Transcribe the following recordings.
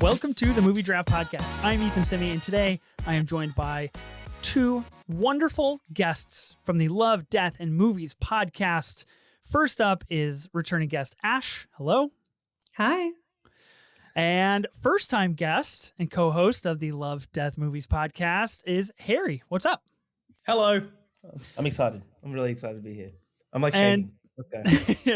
Welcome to the Movie Draft Podcast. I'm Ethan Simi, and today I am joined by two wonderful guests from the Love, Death, and Movies podcast. First up is returning guest Ash. Hello. Hi. And first-time guest and co-host of the Love, Death, Movies podcast is Harry. What's up? Hello. I'm excited. I'm really excited to be here. I'm like shaking. Let's go.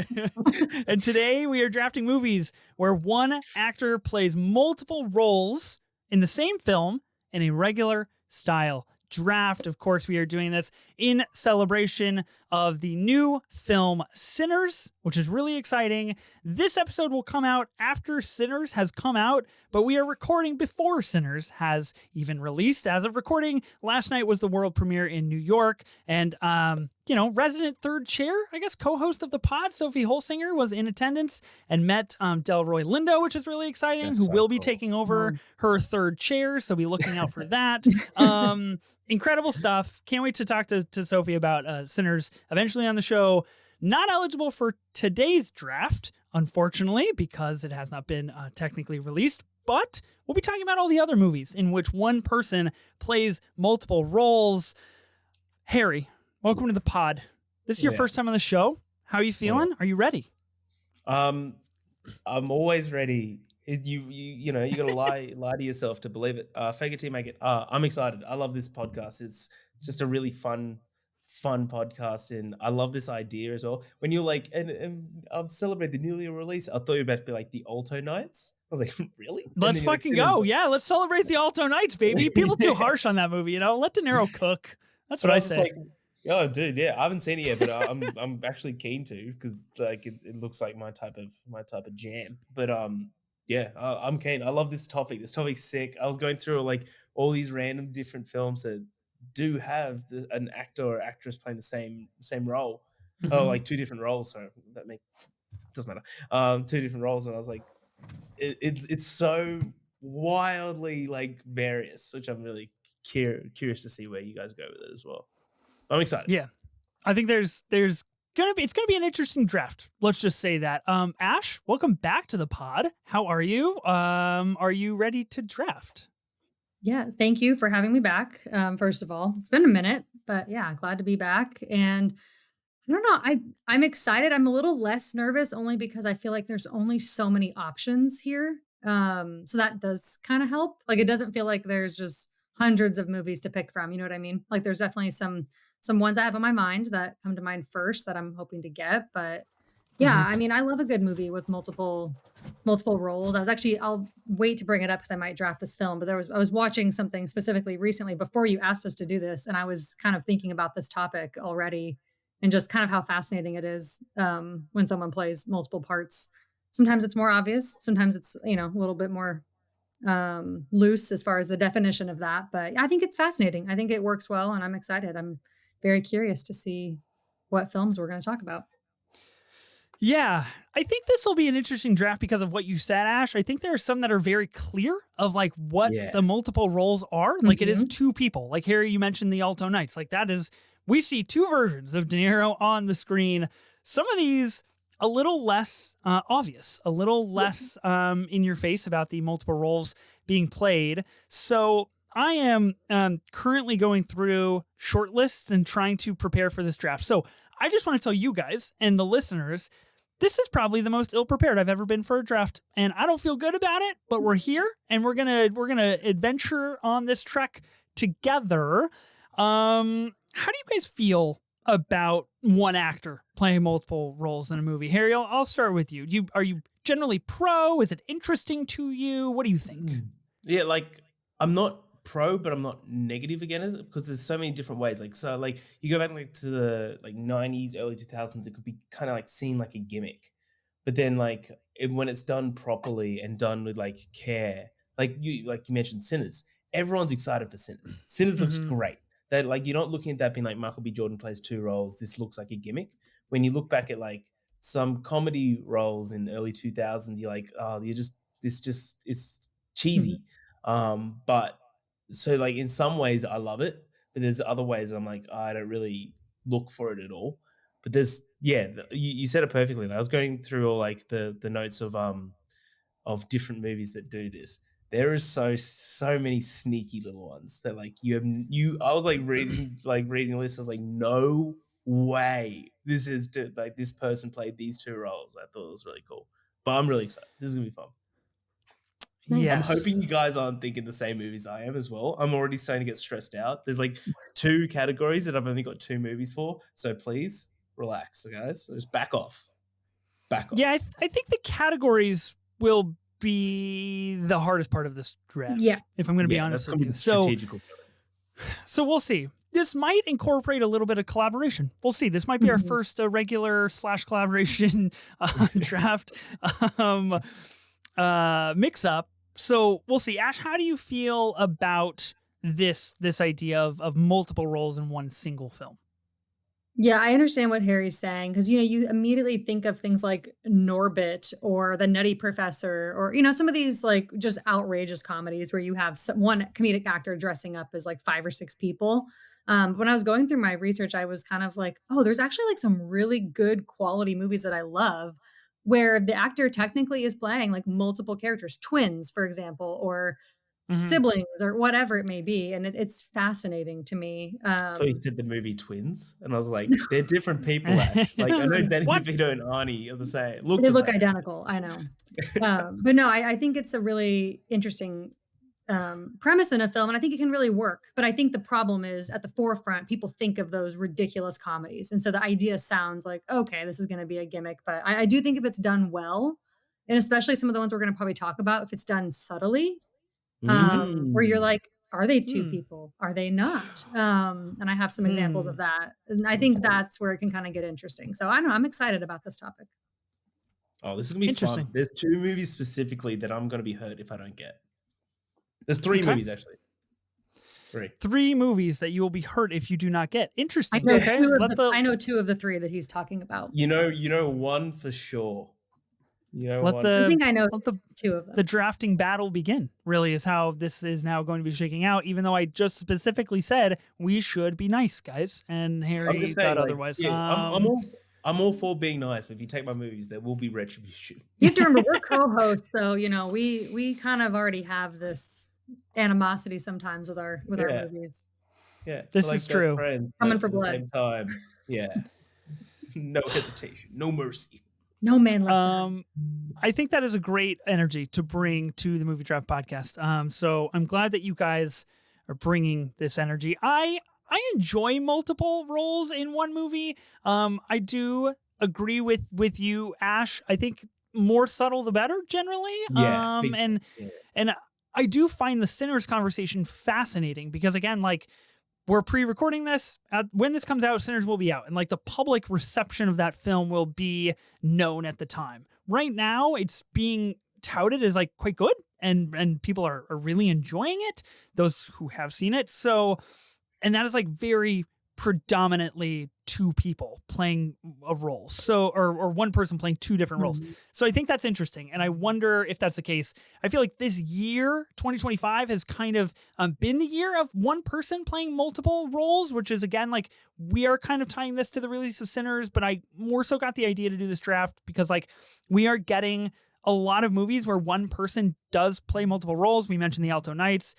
And today we are drafting movies where one actor plays multiple roles in the same film in a regular style draft. Of course, we are doing this in celebration of the new film Sinners, which is really exciting. This episode will come out after Sinners has come out, but we are recording before Sinners has even released. As of recording, last night was the world premiere in New York, and resident third chair, I guess, co-host of the pod, Sophie Holsinger, was in attendance and met Delroy Lindo, which is really exciting, That's who so will be cool. taking over her third chair, so be looking out for that. Incredible stuff. Can't wait to talk to Sophie about Sinners eventually on the show. Not eligible for today's draft, unfortunately, because it has not been technically released, but we'll be talking about all the other movies in which one person plays multiple roles. Harry, welcome to the pod. This is your first time on the show. How are you feeling? Are you ready? I'm always ready. You gotta lie to yourself to believe it. Fake it till you make it. I'm excited. I love this podcast. It's just a really fun podcast, and I love this idea as well. When you're like, and celebrate the newly released, I thought you were about to be like the Alto Nights. I was like, really? Let's fucking go. Yeah, let's celebrate the Alto Nights, baby. People too harsh on that movie, Let De Niro cook. That's what I say. Like, oh, dude, yeah, I haven't seen it yet, but I'm actually keen to, because like it looks like my type of jam. But I'm keen. I love this topic. This topic's sick. I was going through like all these random different films that do have an actor or actress playing the same role. Mm-hmm. Oh, like two different roles. So doesn't matter. Two different roles, and I was like, it's so wildly like various, which I'm really curious to see where you guys go with it as well. I'm excited. Yeah, I think it's gonna be an interesting draft. Let's just say that. Ash, welcome back to the pod. How are you? Are you ready to draft? Yes, thank you for having me back. First of all, it's been a minute, but yeah, glad to be back. And I don't know, I'm excited. I'm a little less nervous only because I feel like there's only so many options here. So that does kind of help. Like, it doesn't feel like there's just hundreds of movies to pick from. You know what I mean? Like, there's definitely some ones I have on my mind that come to mind first that I'm hoping to get. But yeah, I mean, I love a good movie with multiple roles. I'll wait to bring it up because I might draft this film, but I was watching something specifically recently before you asked us to do this, and I was kind of thinking about this topic already and just kind of how fascinating it is when someone plays multiple parts. Sometimes it's more obvious. Sometimes it's, a little bit more loose as far as the definition of that. But I think it's fascinating. I think it works well, and I'm excited. I'm very curious to see what films we're going to talk about. Yeah, I think this will be an interesting draft because of what you said, Ash. I think there are some that are very clear of like what the multiple roles are. Like, it is two people. Like, Harry, you mentioned the Alto Nights. Like, that is, we see two versions of De Niro on the screen. Some of these a little less obvious, a little less in your face about the multiple roles being played. So I am currently going through short lists and trying to prepare for this draft. So I just want to tell you guys and the listeners, this is probably the most ill-prepared I've ever been for a draft, and I don't feel good about it, but we're here, and we're gonna adventure on this trek together. How do you guys feel about one actor playing multiple roles in a movie? Harry, I'll start with you. Are you generally pro? Is it interesting to you? What do you think? Yeah, like, I'm not pro, but I'm not negative against it, because there's so many different ways. Like, so like you go back like to the like 90s, early 2000s, it could be kind of like seen like a gimmick, but then like when it's done properly and done with like care, like you mentioned Sinners, everyone's excited for Sinners. Sinners looks great. That, like, you're not looking at that being like Michael B. Jordan plays two roles, this looks like a gimmick. When you look back at like some comedy roles in early 2000s, you're like, oh, it's cheesy. But so like in some ways I love it, but there's other ways I'm like, I don't really look for it at all. But there's, you said it perfectly. I was going through all like the notes of different movies that do this. there is so many sneaky little ones that like you I was like reading the list. I was like, no way, like this person played these two roles. I thought it was really cool, but I'm really excited. This is gonna be fun. I'm Nice. Yes. hoping you guys aren't thinking the same movies I am as well. I'm already starting to get stressed out. There's like two categories that I've only got two movies for, so please relax, guys. Just back off, back Yeah, off. I think the categories will be the hardest part of this Yeah. draft, if I'm going to be Yeah, that's honest with gonna be you. the So, strategical. so we'll see. This might incorporate a little bit of collaboration. We'll see. This might be our Mhm. first regular / collaboration draft um, mix up. So we'll see. Ash, how do you feel about this idea of multiple roles in one single film? Yeah, I understand what Harry's saying because, you immediately think of things like Norbit or The Nutty Professor or, some of these like just outrageous comedies where you have one comedic actor dressing up as like five or six people. When I was going through my research, I was kind of like, oh, there's actually like some really good quality movies that I love where the actor technically is playing like multiple characters, twins, for example, or Hmm. siblings or whatever it may be. And it's fascinating to me. I thought you said the movie Twins, and I was like, they're different people, Ash. Like I know Danny What? DeVito and Arnie are the same, look They the look same. identical, I know. But no, I think it's a really interesting, premise in a film, and I think it can really work. But I think the problem is at the forefront, people think of those ridiculous comedies, and so the idea sounds like, "Okay, this is gonna be a gimmick," but I do think if it's done well, and especially some of the ones we're gonna probably talk about, if it's done subtly, where you're Mm. like, "Are they 2 Hmm. people? Are they not?" And I have some examples of Hmm. that, and I Good think point. that's where it can kinda get interesting. So I don't know, I'm excited about this topic. Oh, this is gonna be fun. Interesting. There's two movies specifically that I'm gonna be hurt if I don't get. There's three Okay. movies actually. Three. 3 movies that you will be hurt if you do not get. I Interesting. know Yeah. Okay. 2 of Let the the I know 2 of the 3 that he's talking about. You know one for sure. You know let one I for the think I know let the 2 of the them. drafting battle begin. Really is how this is now going to be shaking out, even though I just specifically said we should be nice, guys, and I'm Harry just thought saying, like, otherwise. yeah, I'm all for being nice, but if you take my movies, there will be retribution. You have to remember we're co-hosts, so, we kind of already have this animosity sometimes with our Yeah, movies. yeah. We're This is like best true. friends, Coming but for at the blood. same time, yeah. No hesitation, no mercy. No man left behind. Um I think that is a great energy to bring to the Movie Draft podcast. So I'm glad that you guys are bringing this energy. I enjoy multiple roles in one movie. I do agree with you, Ash. I think more subtle the better, generally. Yeah, big time. Yeah. And I do find the Sinners conversation fascinating because again, like we're pre-recording this. When this comes out, Sinners will be out, and like the public reception of that film will be known at the time. Right now, it's being touted as like quite good, and people are really enjoying it. Those who have seen it, so and that is like very predominantly two people playing a role, so or one person playing two different roles. Mhm. So I think that's interesting, and I wonder if that's the case. I feel like this year 2025 has kind of been the year of one person playing multiple roles, which is again like we are kind of tying this to the release of Sinners, but I more so got the idea to do this draft because like we are getting a lot of movies where one person does play multiple roles. We mentioned the Alto Knights,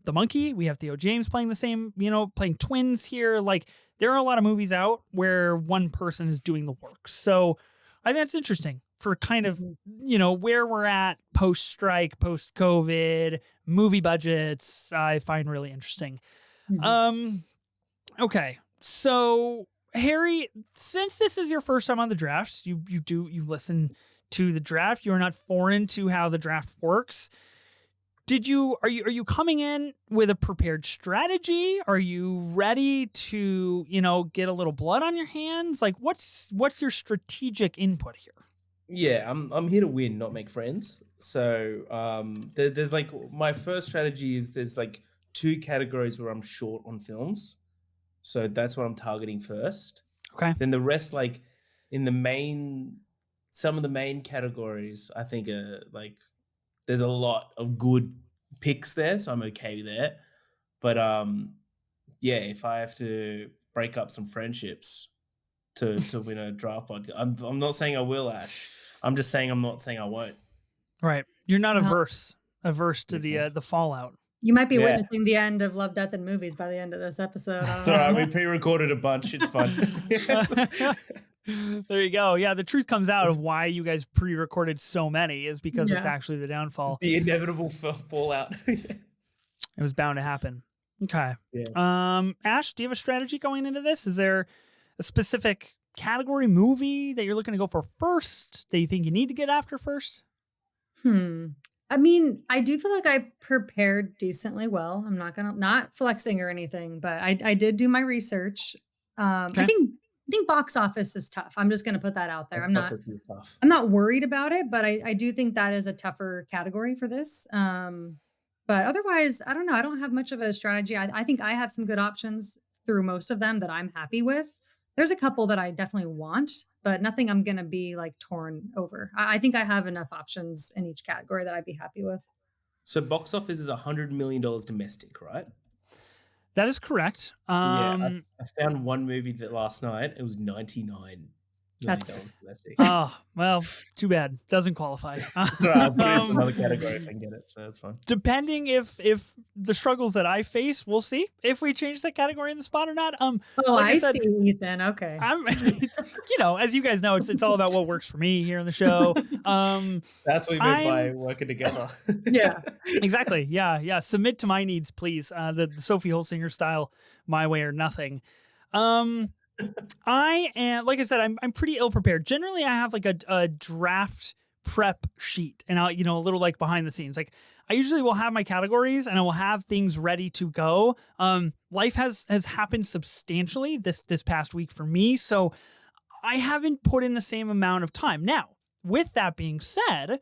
the Monkey. We have Theo James playing the same, playing twins here. Like there are a lot of movies out where one person is doing the work. So I think that's interesting for kind of, Mhm. where we're at post strike, post COVID, movie budgets. I find really interesting. Mhm. Um, okay. So Harry, since this is your first time on the draft, you listen to the draft. You're not foreign to how the draft works. Are you coming in with a prepared strategy? Are you ready to, get a little blood on your hands? Like what's your strategic input here? Yeah, I'm here to win, not make friends. So there's like my first strategy is there's like two categories where I'm short on films. So that's what I'm targeting first. Okay. Then the rest, like in the main, some of the main categories, I think like there's a lot of good picks there, so I'm okay there. But yeah, if I have to break up some friendships to win a draft podcast, I'm not saying I will, Ash. I'm just saying I'm not saying I won't. Right. You're not Well, averse. averse to Makes sense. the fallout. You might be Yeah. witnessing the end of Love, Death, and Movies by the end of this episode. I It's don't all right. know. We pre-recorded a bunch. It's fun. There you go. Yeah, the truth comes out of why you guys pre-recorded so many is because it's Yeah. actually the downfall. The inevitable fallout. It was bound to happen. Okay. Yeah. Ash, do you have a strategy going into this? Is there a specific category movie that you're looking to go for first that you think you need to get after first? I mean, I do feel like I prepared decently well. I'm not flexing or anything, but I did do my research. Okay. I think box office is tough. I'm just going to put that out there. That's tough. I'm not worried about it, but I do think that is a tougher category for this. But otherwise, I don't know. I don't have much of a strategy. I think I have some good options through most of them that I'm happy with. There's a couple that I definitely want, but nothing I'm going to be like torn over. I think I have enough options in each category that I'd be happy with. So box office is $100 million domestic, right? That is correct. I found one movie that last night. It was $99 million domestic. Oh, well, too bad. Doesn't qualify. It's all right. I'll put it into another category if I can get it. So that's fine. Depending if the struggles that I face, we'll see if we change that category in the spot or not. I see, Ethan. Okay. I'm, as you guys know, it's all about what works for me here on the show. That's what we meant by working together. Yeah, exactly. Yeah. Submit to my needs, please. The Sophie Holsinger style, my way or nothing. I am, like I said, I'm pretty ill prepared. Generally, I have like a draft prep sheet and I'll, a little like behind the scenes. Like I usually will have my categories and I will have things ready to go. Life has happened substantially this past week for me. So I haven't put in the same amount of time. Now, with that being said,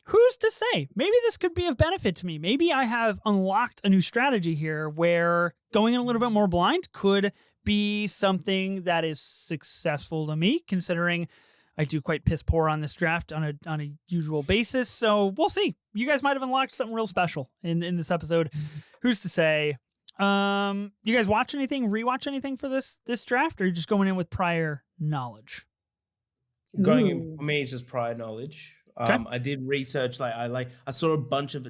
who's to say? Maybe this could be of benefit to me. Maybe I have unlocked a new strategy here where going in a little bit more blind could be something that is successful to me, considering I do quite piss poor on this draft on a usual basis. So we'll see. You guys might have unlocked something real special in this episode. Who's to say? You guys watch anything, rewatch anything for this draft, or are you just going in with prior knowledge? Going in for me is just prior knowledge. Okay. I did research. I saw a bunch of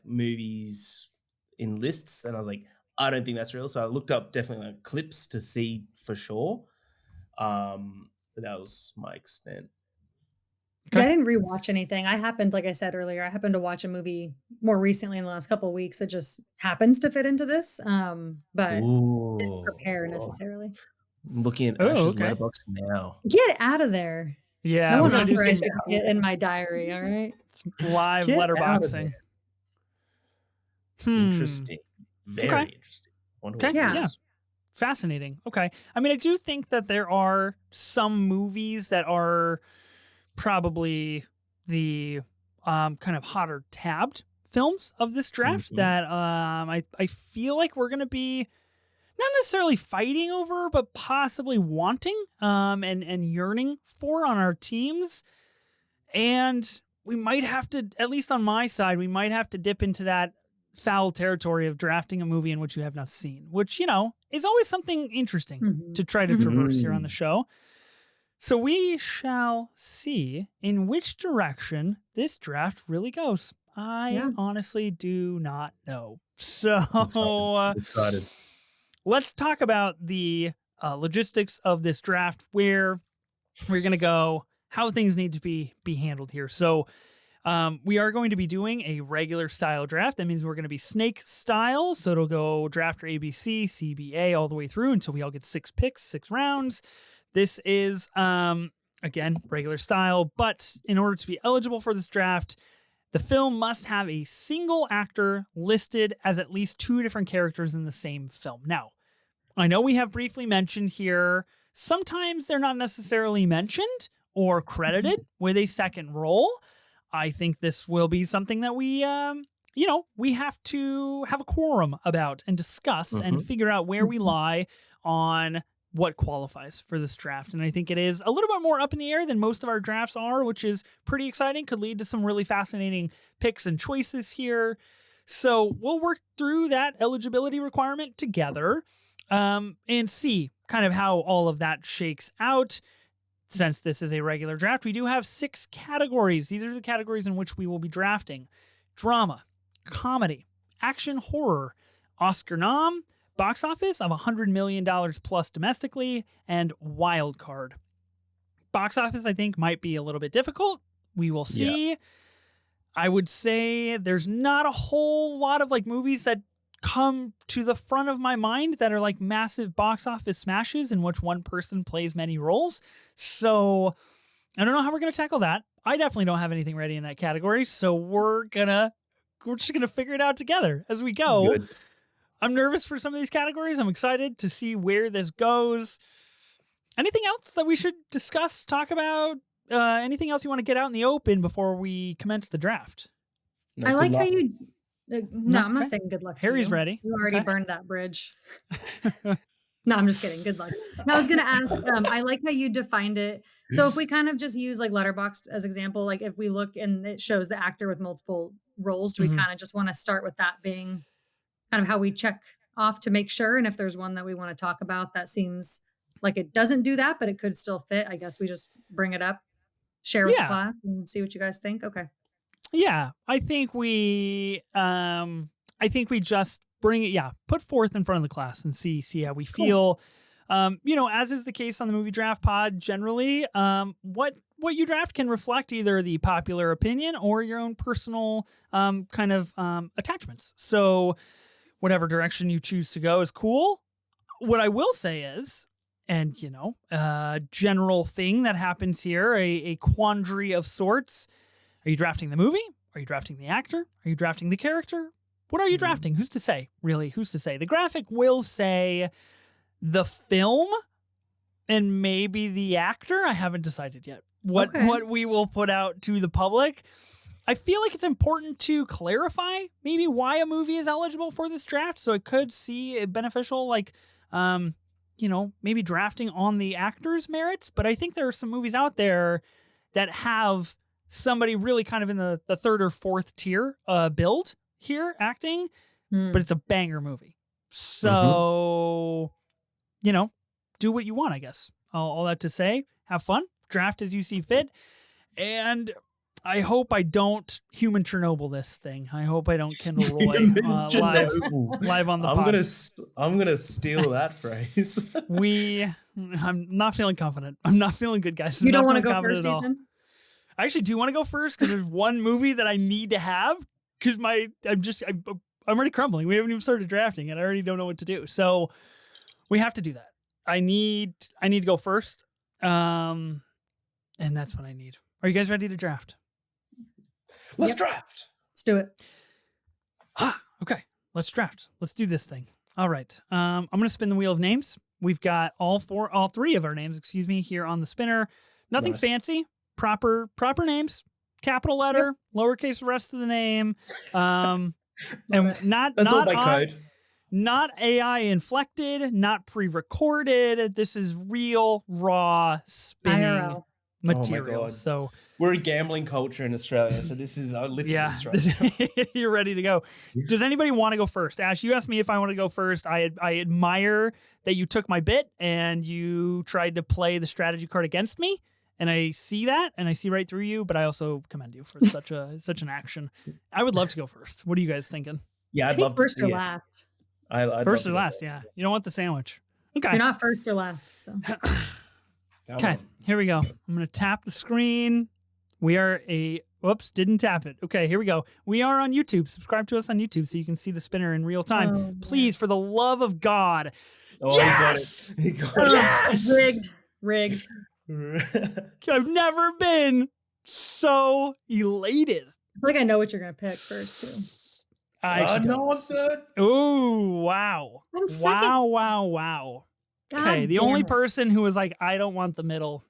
movies in lists, and I was like, I don't think that's real. So I looked up definitely like clips to see for sure. But that was my extent. Okay. I didn't rewatch anything. Like I said earlier, I happened to watch a movie more recently in the last couple of weeks that just happens to fit into this. But didn't prepare necessarily. I'm looking at Ash's letterbox now. Get out of there. Yeah. No one else should get in my diary, all right? It's live letterboxing. Interesting. Very interesting. Okay. Yeah. Fascinating. Okay. I mean, I do think that there are some movies that are probably the kind of hotter tabbed films of this draft that I feel like we're going to be not necessarily fighting over, but possibly wanting and yearning for on our teams. And we might have to, at least on my side, we might have to dip into that foul territory of drafting a movie in which you have not seen, which, is always something interesting to try to traverse here on the show. So we shall see in which direction this draft really goes. I honestly do not know. So excited. Let's talk about the logistics of this draft, where we're going to go, how things need to be handled here. So we are going to be doing a regular style draft. That means we're going to be snake style. So it'll go drafter ABC, CBA all the way through until we all get 6 picks, 6 rounds. This is, again, regular style. But in order to be eligible for this draft, the film must have a single actor listed as at least 2 different characters in the same film. Now, I know we have briefly mentioned here, sometimes they're not necessarily mentioned or credited with a second role. I think this will be something that we, we have to have a quorum about and discuss and figure out where we lie on what qualifies for this draft. And I think it is a little bit more up in the air than most of our drafts are, which is pretty exciting. Could lead to some really fascinating picks and choices here. So we'll work through that eligibility requirement together and see kind of how all of that shakes out. since this is a regular draft, we do have 6 categories. These are the categories in which we will be drafting: drama, comedy, action, horror, Oscar nom, box office of $100 million plus domestically, and wild card. Box office, I think, might be a little bit difficult. We will see. Yeah. I would say there's not a whole lot of like movies that come to the front of my mind that are like massive box office smashes in which one person plays many roles. So I don't know how we're going to tackle that. I definitely don't have anything ready in that category. So we're just going to figure it out together as we go. Good. I'm nervous for some of these categories. I'm excited to see where this goes. Anything else that we should discuss, talk about? Anything else you want to get out in the open before we commence the draft? No, I like how you... no, I'm not saying good luck to Harry's you. ready. You already burned that bridge. No, I'm just kidding. Good luck. No, I was going to ask, I like how you defined it. So if we kind of just use like Letterboxd as example, like if we look and it shows the actor with multiple roles, do we kind of just want to start with that being kind of how we check off to make sure? And if there's one that we want to talk about that seems like it doesn't do that, but it could still fit, I guess we just bring it up, share with the class and see what you guys think. Okay. Yeah, I think we just bring it, put forth in front of the class and see how we feel. As is the case on the Movie Draft Pod generally, what you draft can reflect either the popular opinion or your own personal kind of attachments. So whatever direction you choose to go is cool. What I will say is, and general thing that happens here, a quandary of sorts. Are you drafting the movie? Are you drafting the actor? Are you drafting the character? What are you drafting? Who's to say? Really, who's to say? The graphic will say the film and maybe the actor. I haven't decided yet what we will put out to the public. I feel like it's important to clarify maybe why a movie is eligible for this draft. So it could see it beneficial, like, maybe drafting on the actor's merits. But I think there are some movies out there that have somebody really kind of in the third or fourth tier build here acting, but it's a banger movie. So, do what you want, I guess. All that to say, have fun, draft as you see fit. And I hope I don't human Chernobyl this thing. I hope I don't Kendall Roy live on the pod. I'm gonna steal that phrase. I'm not feeling confident. I'm not feeling good, guys. You don't want to go first, Ethan? I actually do want to go first because there's one movie that I need to have because I'm already crumbling. We haven't even started drafting and I already don't know what to do. So we have to do that. I need to go first. And that's what I need. Are you guys ready to draft? Let's draft. Let's do it. Okay. Let's draft. Let's do this thing. All right. I'm going to spin the wheel of names. We've got all 3 of our names, here on the spinner. Nothing fancy. Proper names, capital letter, lowercase the rest of the name, and not all by code. Not AI inflected, not pre-recorded. This is real raw spinning IRL material. So we're a gambling culture in Australia. So this is I live in Australia. You're ready to go. Does anybody want to go first? Ash, you asked me if I want to go first. I admire that you took my bit and you tried to play the strategy card against me. And I see that, and I see right through you, but I also commend you for such an action. I would love to go first. What are you guys thinking? Yeah, I'd love first to. Or last. I'd first or last, yeah. You don't want the sandwich. Okay. You're not first or last, so. Okay, here we go. I'm going to tap the screen. We are didn't tap it. Okay, here we go. We are on YouTube. Subscribe to us on YouTube so you can see the spinner in real time. Oh, please, for the love of God. Oh, yes! He got it. Yes! Rigged. I've never been so elated. I feel like I know what you're going to pick first, too. I know what's good. Oh, wow. Wow. Okay, the only person who was like, I don't want the middle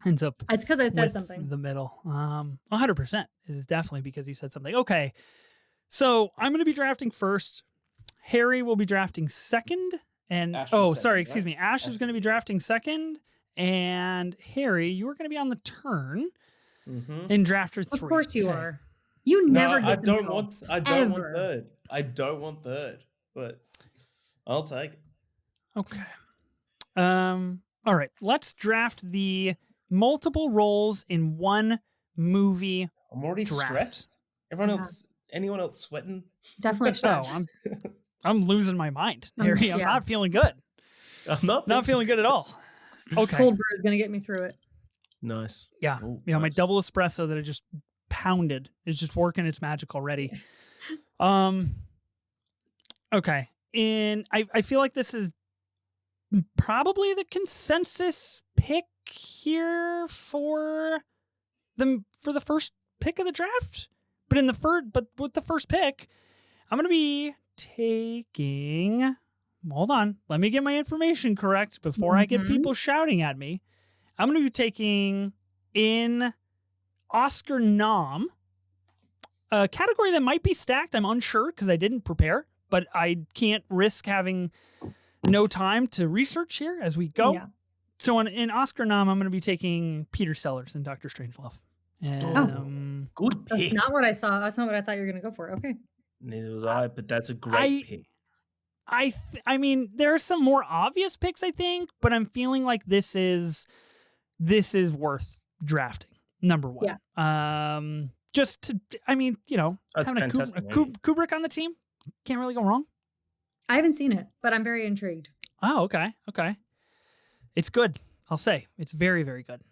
ends up. It's because I said something. The middle. 100%. It is definitely because he said something. Okay, so I'm going to be drafting first. Harry will be drafting second. And Ash is going to be drafting second. And Harry, you are going to be on the turn in drafter 3. Of course you are. You never get I don't want third. I don't want third, but I'll take it. Okay. All right. Let's draft the multiple roles in one movie I'm already draft. stressed. Anyone else sweating? Definitely stressed. I'm losing my mind, Harry. I'm not feeling good. I'm not feeling good at all. This cold brew is going to get me through it. Nice. Yeah. Ooh, you know, my nice. double espresso that I just pounded is just working its magic already. Okay. And I feel like this is probably the consensus pick here for the first pick of the draft. But with the first pick, I'm gonna be taking. Hold on, let me get my information correct before I get people shouting at me. I'm gonna be taking in Oscar nom, a category that might be stacked. I'm unsure because I didn't prepare, but I can't risk having no time to research here as we go. Yeah. So in Oscar nom, I'm going to be taking Peter Sellers in Dr. Strangelove. Good pick. That's not what I saw. That's not what I thought you were going to go for. Okay. Neither was I, but that's a great pick. I mean, there are some more obvious picks, I think, but I'm feeling like this is worth drafting. Number one. Yeah. Just to, I mean, you know, that's having a Kubrick on the team, can't really go wrong. I haven't seen it, but I'm very intrigued. Oh, okay. Okay. It's good. I'll say it's very, very good.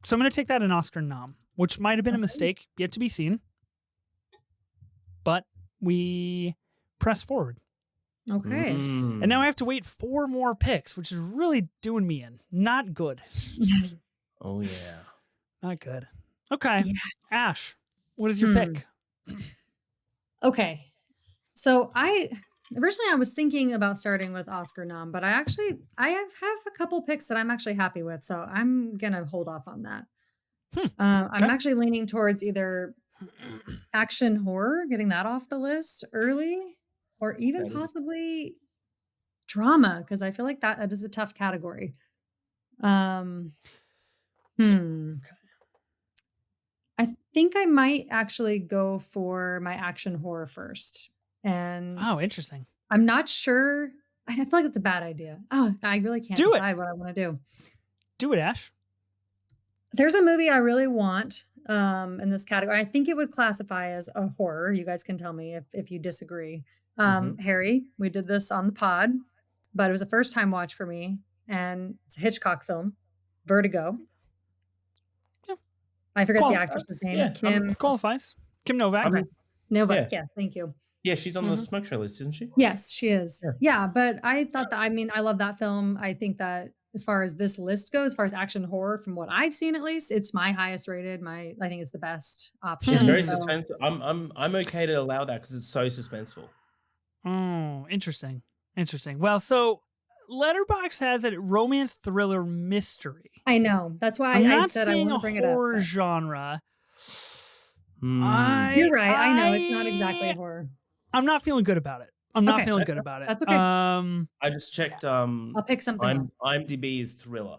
So I'm going to take that an Oscar nom, which might have been a mistake, yet to be seen. But we press forward. Okay. And now I have to wait 4 more picks, which is really doing me in. Not good. Oh, yeah. Not good. Okay. Yeah. Ash, what is your pick? Okay. So originally I was thinking about starting with Oscar nom, but I have a couple picks that I'm actually happy with. So I'm going to hold off on that. I'm actually leaning towards either action horror, getting that off the list early, or even possibly drama, because I feel like that is a tough category. I think I might actually go for my action horror first. And interesting. I'm not sure. I feel like it's a bad idea. Oh, I really can't decide what I want to do. Do it, Ash. There's a movie I really want in this category. I think it would classify as a horror. You guys can tell me if you disagree. Harry, we did this on the pod, but it was a first time watch for me. And it's a Hitchcock film, Vertigo. Yeah. I forget the actress's name. Yeah, Kim qualifies. Kim Novak. Okay. Novak, yeah, thank you. Yeah, she's on the smoke show list, isn't she? Yes, she is. Yeah, but I thought that, I love that film. I think that as far as this list goes, as far as action horror, from what I've seen at least, it's my highest rated. I think it's the best option. She's very suspenseful. I'm okay to allow that because it's so suspenseful. Oh, interesting. Well, so Letterboxd has it romance, thriller, mystery. I know. That's why I said I want to bring it up. I'm not seeing a horror genre. You're right. I know it's not exactly horror. I'm not feeling good about it. That's okay. I just checked. I'll pick something else. IMDb is thriller.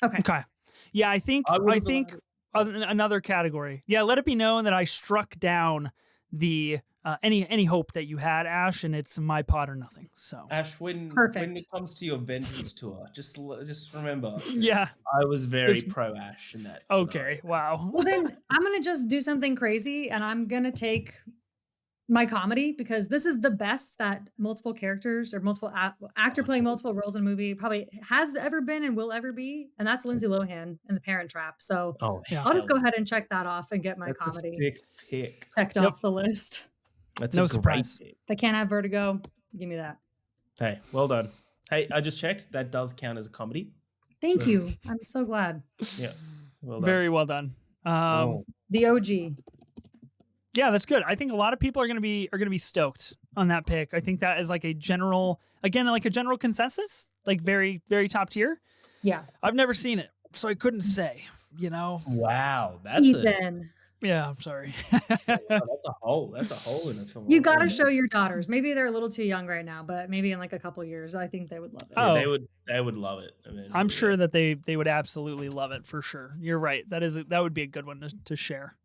Okay. Yeah, I think another category. Yeah, let it be known that I struck down the any hope that you had, Ash, and it's my pot or nothing. So Ash, when it comes to your vengeance tour, just remember. Yeah, I was very pro Ash in that. Okay, wow. Well, then I'm gonna just do something crazy, and I'm gonna take my comedy, because this is the best that multiple characters or multiple actor playing multiple roles in a movie probably has ever been and will ever be, and that's Lindsay Lohan in The Parent Trap. So I'll just go ahead and check that off and get my comedy a sick pick checked off the list. That's no a surprise. Great pick. If I can't have Vertigo, give me that. Hey, well done. Hey, I just checked. That does count as a comedy. Thank you. I'm so glad. Yeah, well done. Very well done. The OG. Yeah, that's good. I think a lot of people are gonna be stoked on that pick. I think that is like a general consensus, like very, very top tier. Yeah, I've never seen it, so I couldn't say. You know. Wow, that's Ethan. Yeah, I'm sorry. That's a hole in a film. You got to show your daughters. Maybe they're a little too young right now, but maybe in like a couple of years, I think they would love it. Yeah, they would love it. I mean, I'm sure that they would absolutely love it for sure. You're right. That would be a good one to share.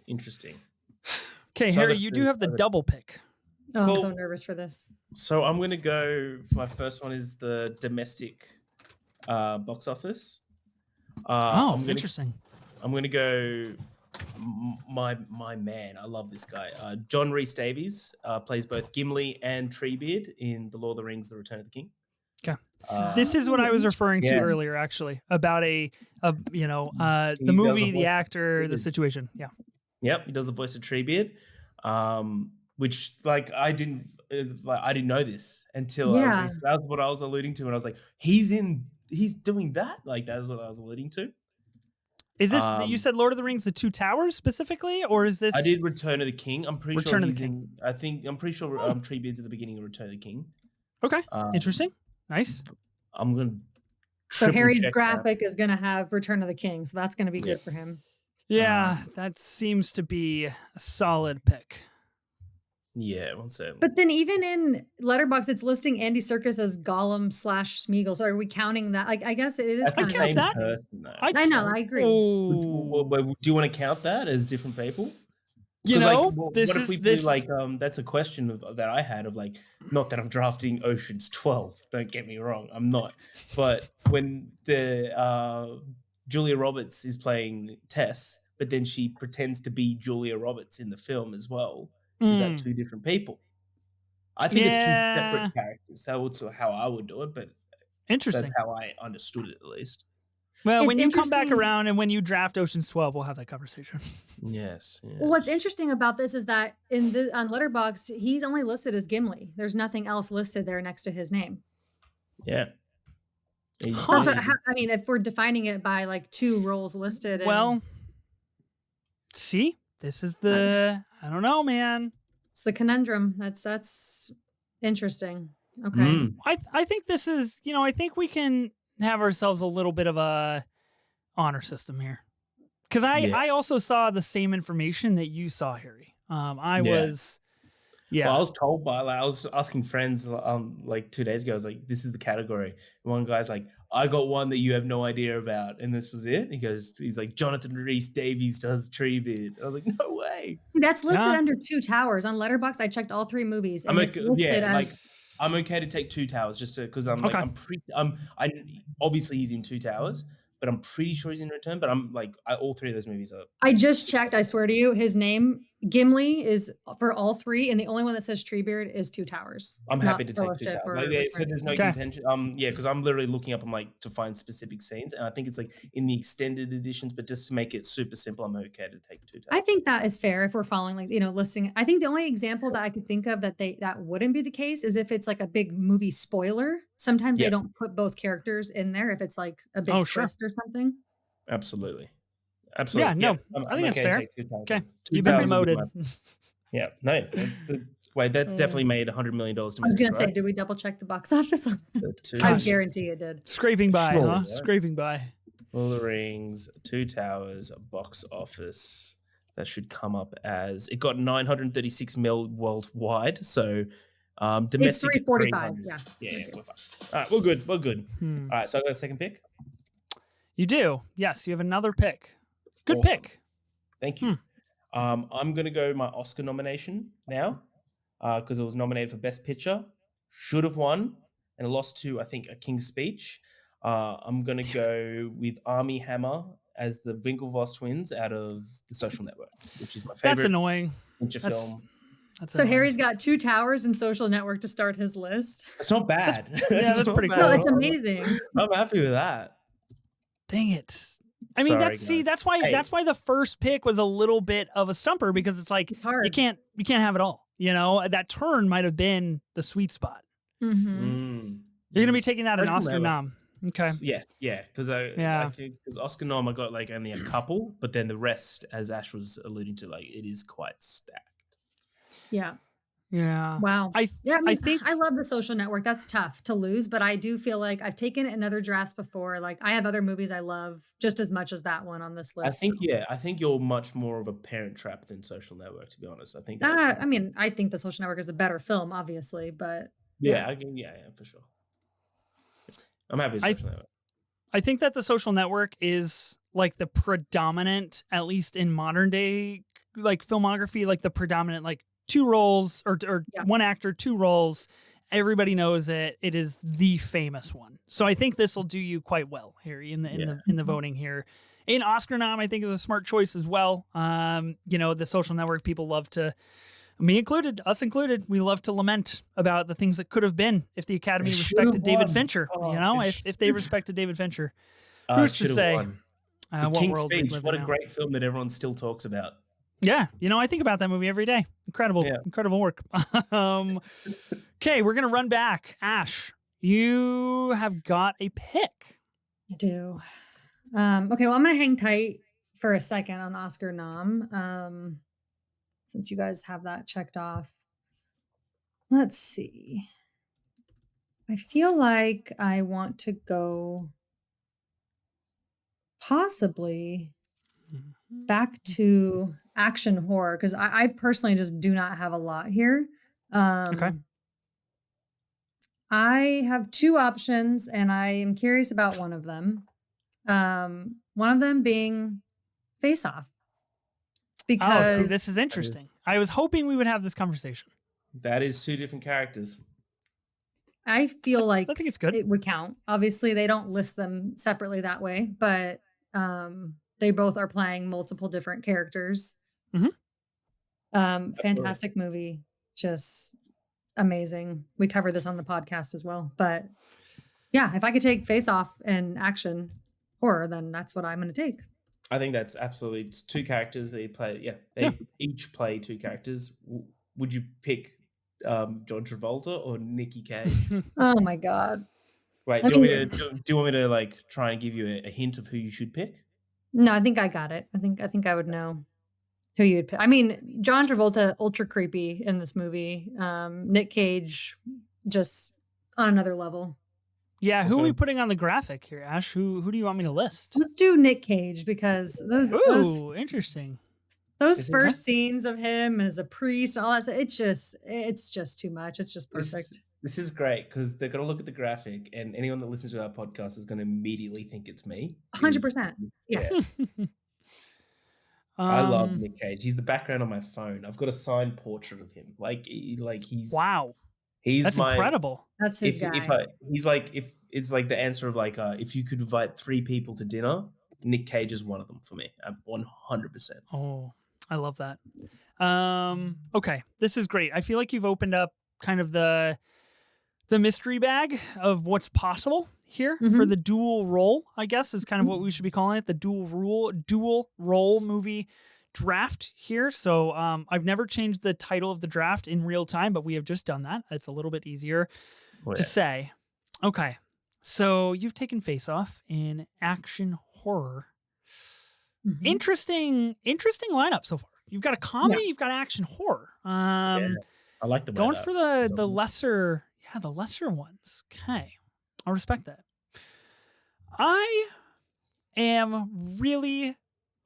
Interesting. Okay, Harry, you do have the double pick. Oh, cool. I'm so nervous for this. So I'm going to go. My first one is the domestic box office. Oh, I'm gonna interesting. go my man. I love this guy. John Rhys Davies plays both Gimli and Treebeard in The Lord of the Rings: The Return of the King. Okay. Uh, This is what I was referring to yeah, earlier, actually, about the he does the movie, the voice of actor, the Treebeard. situation. Yeah. Yep, he does the voice of Treebeard. Which like I didn't know this until I was Yeah. that was what I was alluding to, and I was like, he's doing that. Like that's what I was alluding to. Is this, you Um, said Lord of the Rings, the Two Towers specifically, or is I this did Return of the King. I'm pretty sure Return of the he's King? in. I'm pretty sure Oh, Treebeard's at the beginning of Return of the King. okay. Um, Interesting. Nice. I'm gonna So triple Harry's check that. graphic is going to have Return of the King, so that's going to be Yeah. good for him. Yeah, that seems to be a solid pick. Yeah, one second. But then even in Letterboxd, it's listing Andy Serkis as Gollum / Smeagol. So are we counting that? Like, I guess it is That's the kind of count same that. interesting. person, though. I I know, I agree. Oh, Do you want to count that as different people? you Because like, know, what if we do like that's a question that I had of like, not that I'm drafting Ocean's 12. Don't get me wrong, I'm not. But when the Julia Roberts is playing Tess, but then she pretends to be Julia Roberts in the film as well, is that two different people? I think it's two separate Yeah. characters. That's how I would do it, but that's Interesting. how I understood it at least. Well, It's when you come back interesting. around and when you draft Ocean's 12, we'll have that conversation. Yes. Well, what's interesting about this is that on Letterboxd, he's only listed as Gimli. There's nothing else listed there next to his name. Yeah. So that's what, I mean, if we're defining it by like 2 roles listed, Well, see, this is I don't know, man. it's the conundrum. That's interesting. Okay. I think this is, I think we can have ourselves a little bit of a honor system here. Because I also saw the same information that you saw, Harry. I was Well, I was told by I was asking friends like 2 days ago. I was like, "This is the category." And one guy's like, "I got one that you have no idea about," and this was it. He's like, "Jonathan Rhys Davies does Treebeard." I was like, "No way!" See, that's listed under 2 towers on Letterboxd. I checked all 3 movies, and it's listed as, like I'm okay to take 2 towers just because I'm like I obviously he's in 2 towers, but I'm pretty sure he's in Return. But I'm like all 3 of those movies are. I just checked. I swear to you, his name Gimli is for all 3, and the only one that says Treebeard is 2 towers. I'm happy to take 2 Fellowship towers. or Like, so there's no Okay. contention. Because I'm literally looking up. I'm like to find specific scenes, and I think it's like in the extended editions. But just to make it super simple, I'm okay to take 2 towers. I think that is fair if we're following listing. I think the only example that I could think of that wouldn't be the case is if it's like a big movie spoiler. Sometimes they don't put both characters in there if it's like a big twist or something. Absolutely. Yeah, no, I'm I think that's fair. Okay, you've been 2,000 demoted. Yeah, no. That definitely made $100 million. I was going to say, did we double check the box office on that? I guarantee it did. Scraping by, Sure, huh? yeah. Scraping by. Lord of the Rings, 2 Towers, box office. That should come up as it got 936 mil worldwide. So domestic It's 345. Yeah, we're fine. All right, we're good. We're good. All right, so I got a second pick. You do. Yes, you have another pick. Good Awesome. pick. Thank you. I'm gonna go my Oscar nomination now because it was nominated for Best Picture. Should have won and it lost to I think A King's Speech. I'm gonna go with Armie Hammer as the Winklevoss twins out of The Social Network, which is my favorite. That's annoying. Feature film. So Harry's got 2 towers and Social Network to start his list. That's not bad. That's pretty cool. No, it's amazing. I'm happy with that. Dang it. I mean, that's why the first pick was a little bit of a stumper because it's like It's hard. you can't have it all. That turn might have been the sweet spot. Mm-hmm. You're gonna be taking that an Social Oscar Network. nom. Okay. Yeah, because I think because Oscar nom I got like only a couple, but then the rest, as Ash was alluding to, like it is quite stacked. Yeah. Yeah. Wow. I think I love The Social Network. That's tough to lose, but I do feel like I've taken it in other drafts before. Like I have other movies I love just as much as that one on this list. I think you're much more of a Parent Trap than Social Network, to be honest. I think. I mean, I think The Social Network is a better film, obviously, but yeah, for sure. I'm happy with Social Network. I think that The Social Network is like the predominant, at least in modern day, like filmography, like the predominant, like 2 roles or one actor, 2 roles, Everybody knows it. It is the famous one. So I think this will do you quite well, Harry, in the voting here. An Oscar nom, I think, is a smart choice as well. The Social Network people love to, me included, us included, we love to lament about the things that could have been if the Academy respected David Fincher. If they respected David Fincher, who's to say? Won. But what King's world Speech, live what in a now. great film that everyone still talks about. Yeah, I think about that movie every day. Incredible work. Okay, we're gonna run back. Ash, you have got a pick. I do. Okay, well, I'm gonna hang tight for a second on Oscar nom. Since you guys have that checked off. Let's see. I feel like I want to go possibly back to action horror, because I personally just do not have a lot here. Okay. I have two options, and I am curious about one of them. One of them being Face Off. Because this is interesting. I was hoping we would have this conversation. That is two different characters. I feel like I think it's good. It would count. Obviously, they don't list them separately that way, but they both are playing multiple different characters. Fantastic movie. Just amazing. We covered this on the podcast as well. But yeah, if I could take Face Off and action horror, then that's what I'm going to take. I think that's absolutely two characters they play. Yeah, they each play two characters. Would you pick John Travolta or Nicky Cage? Oh my God. Wait, do you want me to like try and give you a hint of who you should pick? No, I think I got it. I think I would know who you'd pick. I mean, John Travolta, ultra creepy in this movie. Nick Cage, just on another level. Yeah, who are we putting on the graphic here, Ash? Who do you want me to list? Let's do Nick Cage, because those interesting. Those first scenes of him as a priest, all that, it's just too much. It's just perfect. This is great because they're going to look at the graphic, and anyone that listens to our podcast is going to immediately think it's me. 100%. Yeah. I love Nick Cage. He's the background on my phone. I've got a signed portrait of him. He's wow. That's incredible. That's his guy. If it's like the answer of if you could invite 3 people to dinner, Nick Cage is one of them for me. 100%. Oh, I love that. Okay, this is great. I feel like you've opened up kind of the mystery bag of what's possible here for the dual role, I guess is kind of what we should be calling it, the dual role movie draft here. So I've never changed the title of the draft in real time, but we have just done that. It's a little bit easier to say. Okay, so you've taken Face Off in action horror. Interesting lineup so far. You've got a comedy, you've got action horror. I like the going for the lesser, the lesser ones. Okay, I'll respect that. I am really,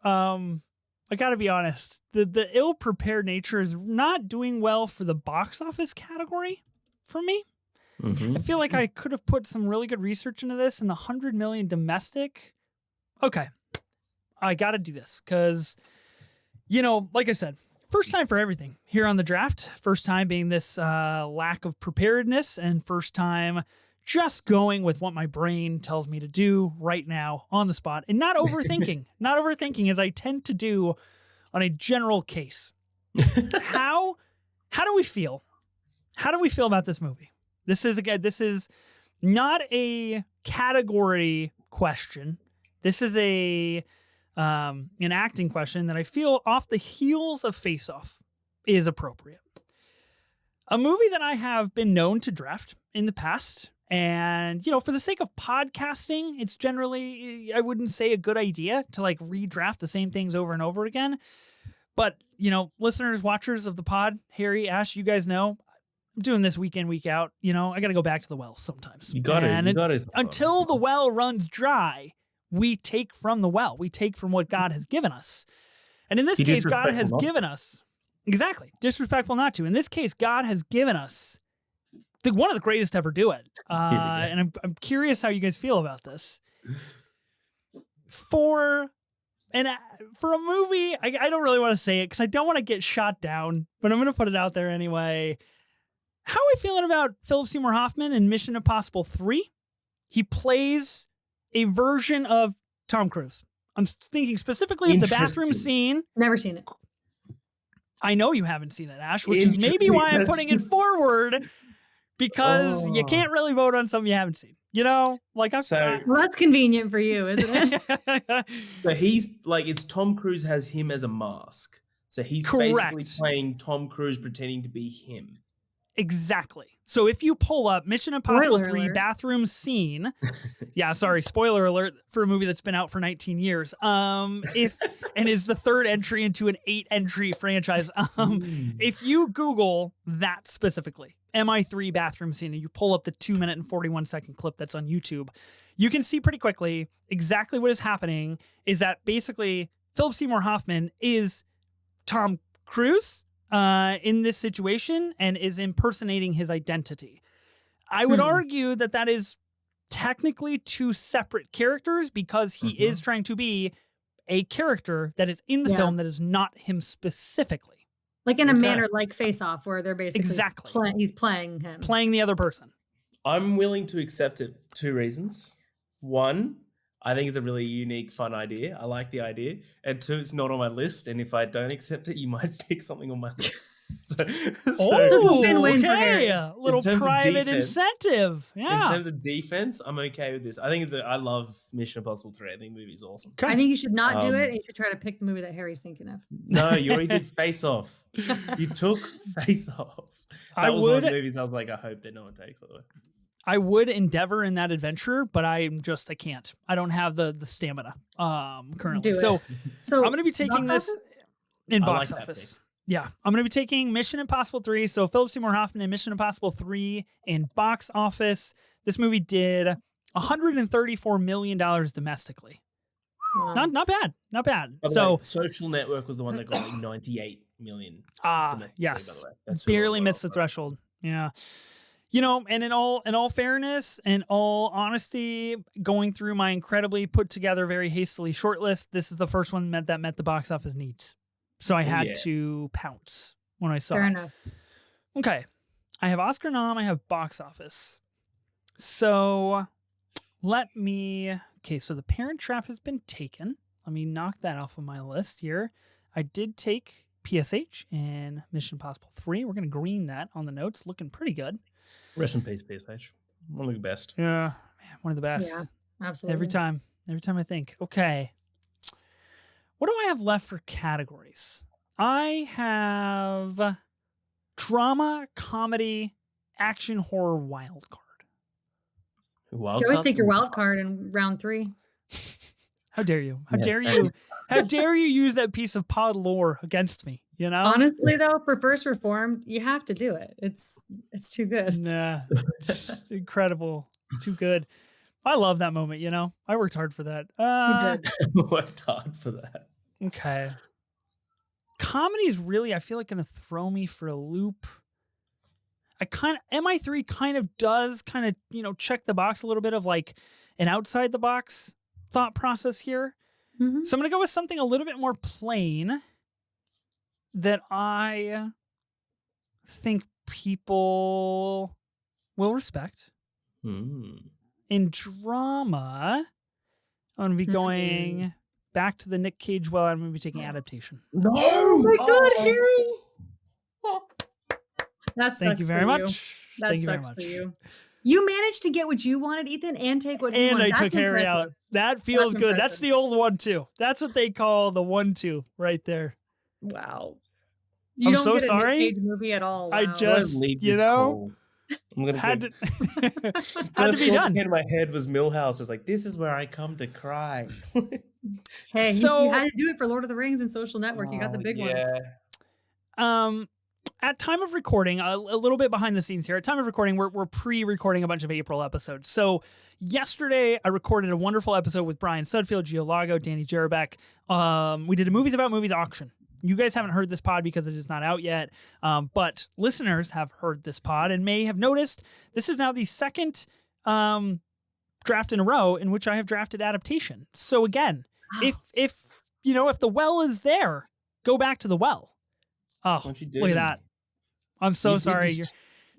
I gotta be honest. The ill-prepared nature is not doing well for the box office category for me. I feel like I could have put some really good research into this, and the 100 million domestic. Okay, I got to do this because, like I said, first time for everything here on the draft. First time being this lack of preparedness, and first time just going with what my brain tells me to do right now on the spot and not overthinking. Not overthinking as I tend to do on a general case. How do we feel? How do we feel about this movie? This is not a category question. This is an acting question that I feel off the heels of Face Off is appropriate. A movie that I have been known to draft in the past, and for the sake of podcasting, it's generally, I wouldn't say a good idea to redraft the same things over and over again. But listeners, watchers of the pod, Harry, Ash, you guys know I'm doing this week in, week out. I got to go back to the well sometimes. You got it. Until the well runs dry, we take from the well. We take from what God has given us. And in this case, God has given us. Exactly. Disrespectful not to. In this case, God has given us one of the greatest to ever do it. And I'm curious how you guys feel about this. For a movie, I don't really want to say it because I don't want to get shot down, but I'm going to put it out there anyway. How are we feeling about Philip Seymour Hoffman in Mission Impossible 3? He plays a version of Tom Cruise. I'm thinking specifically of the bathroom scene. Never seen it. I know you haven't seen it, Ash, which is maybe why I'm putting it forward, because you can't really vote on something you haven't seen. You know, like well, that's convenient for you, isn't it? But he's like, it's Tom Cruise has him as a mask. So he's basically playing Tom Cruise pretending to be him. Exactly. So if you pull up Mission Impossible 3 bathroom scene, yeah, sorry, spoiler alert for a movie that's been out for 19 years. And is the third entry into an 8-entry franchise. If you Google that specifically, MI3 bathroom scene, and you pull up the 2-minute and 41-second clip that's on YouTube, you can see pretty quickly exactly what is happening is that basically Philip Seymour Hoffman is Tom Cruise in this situation and is impersonating his identity. I would argue that that is technically two separate characters because he is trying to be a character that is in the film that is not him specifically. Like in a manner like Face Off, where they're basically he's playing him. Playing the other person. I'm willing to accept it. 2 reasons. 1, I think it's a really unique, fun idea. I like the idea. And 2, it's not on my list. And if I don't accept it, you might pick something on my list. Okay. A little private incentive. Yeah. In terms of defense, I'm okay with this. I think I love Mission Impossible 3. I think the movie is awesome. I think you should not do it. And you should try to pick the movie that Harry's thinking of. No, you already did Face Off. You took Face Off. That was one of the movies I was like, I hope that no one takes it. I would endeavor in that adventure, but I can't. I don't have the stamina currently. So I'm going to be taking this in box office. Yeah, I'm going to be taking Mission Impossible 3. So Philip Seymour Hoffman in Mission Impossible 3 in box office. This movie did $134 million domestically. Not bad. Not bad. So Social Network was the one that got like 98 million. Yes. Barely missed the threshold. Yeah. You know, and in all fairness and all honesty, going through my incredibly put together, very hastily shortlist, this is the first one that met the box office needs. So I had to pounce when I saw it. Fair enough. Okay. I have Oscar nom, I have box office. So so the Parent Trap has been taken. Let me knock that off of my list here. I did take PSH and Mission Impossible 3. We're going to green that on the notes. Looking pretty good. Rest in peace, PSH. One of the best. Yeah, man, one of the best. Yeah, absolutely. Every time I think. Okay. What do I have left for categories? I have drama, comedy, action, horror, wild card. You always take your wild card in round 3. How dare you? How dare you? How dare you use that piece of pod lore against me? You know? Honestly, though, for First Reformed, you have to do it. It's too good. Nah, it's incredible. Too good. I love that moment, you know? I worked hard for that. You did. Worked hard for that. Okay. Comedy's really, I feel like, going to throw me for a loop. MI3 kind of does check the box a little bit of like an outside the box thought process here. Mm-hmm. So I'm going to go with something a little bit more plain that I think people will respect. In drama, I'm going to be going back to the Nick Cage. Well, I'm going to be taking adaptation. No! Oh my God, Harry! That sucks. Thank you very much. That sucks for you. You managed to get what you wanted, Ethan, and take what you wanted. And I took Harry out. That feels good. That's the old 1-2. That's what they call the 1-2 right there. Wow. I'm so sorry. Nick Cage movie at all. Wow. I just, I'm gonna had to be done. In my head was Millhouse. It's like, this is where I come to cry. Hey, you had to do it for Lord of the Rings and Social Network. You got the big one. At time of recording, a little bit behind the scenes here. At time of recording, we're pre-recording a bunch of April episodes. So yesterday, I recorded a wonderful episode with Brian Sudfield, Gio Lago, Danny Jarabek. We did a Movies About Movies auction. You guys haven't heard this pod because it is not out yet, but listeners have heard this pod and may have noticed this is now the second draft in a row in which I have drafted adaptation. So again, if the well is there, go back to the well. Oh, look at that. I'm so sorry.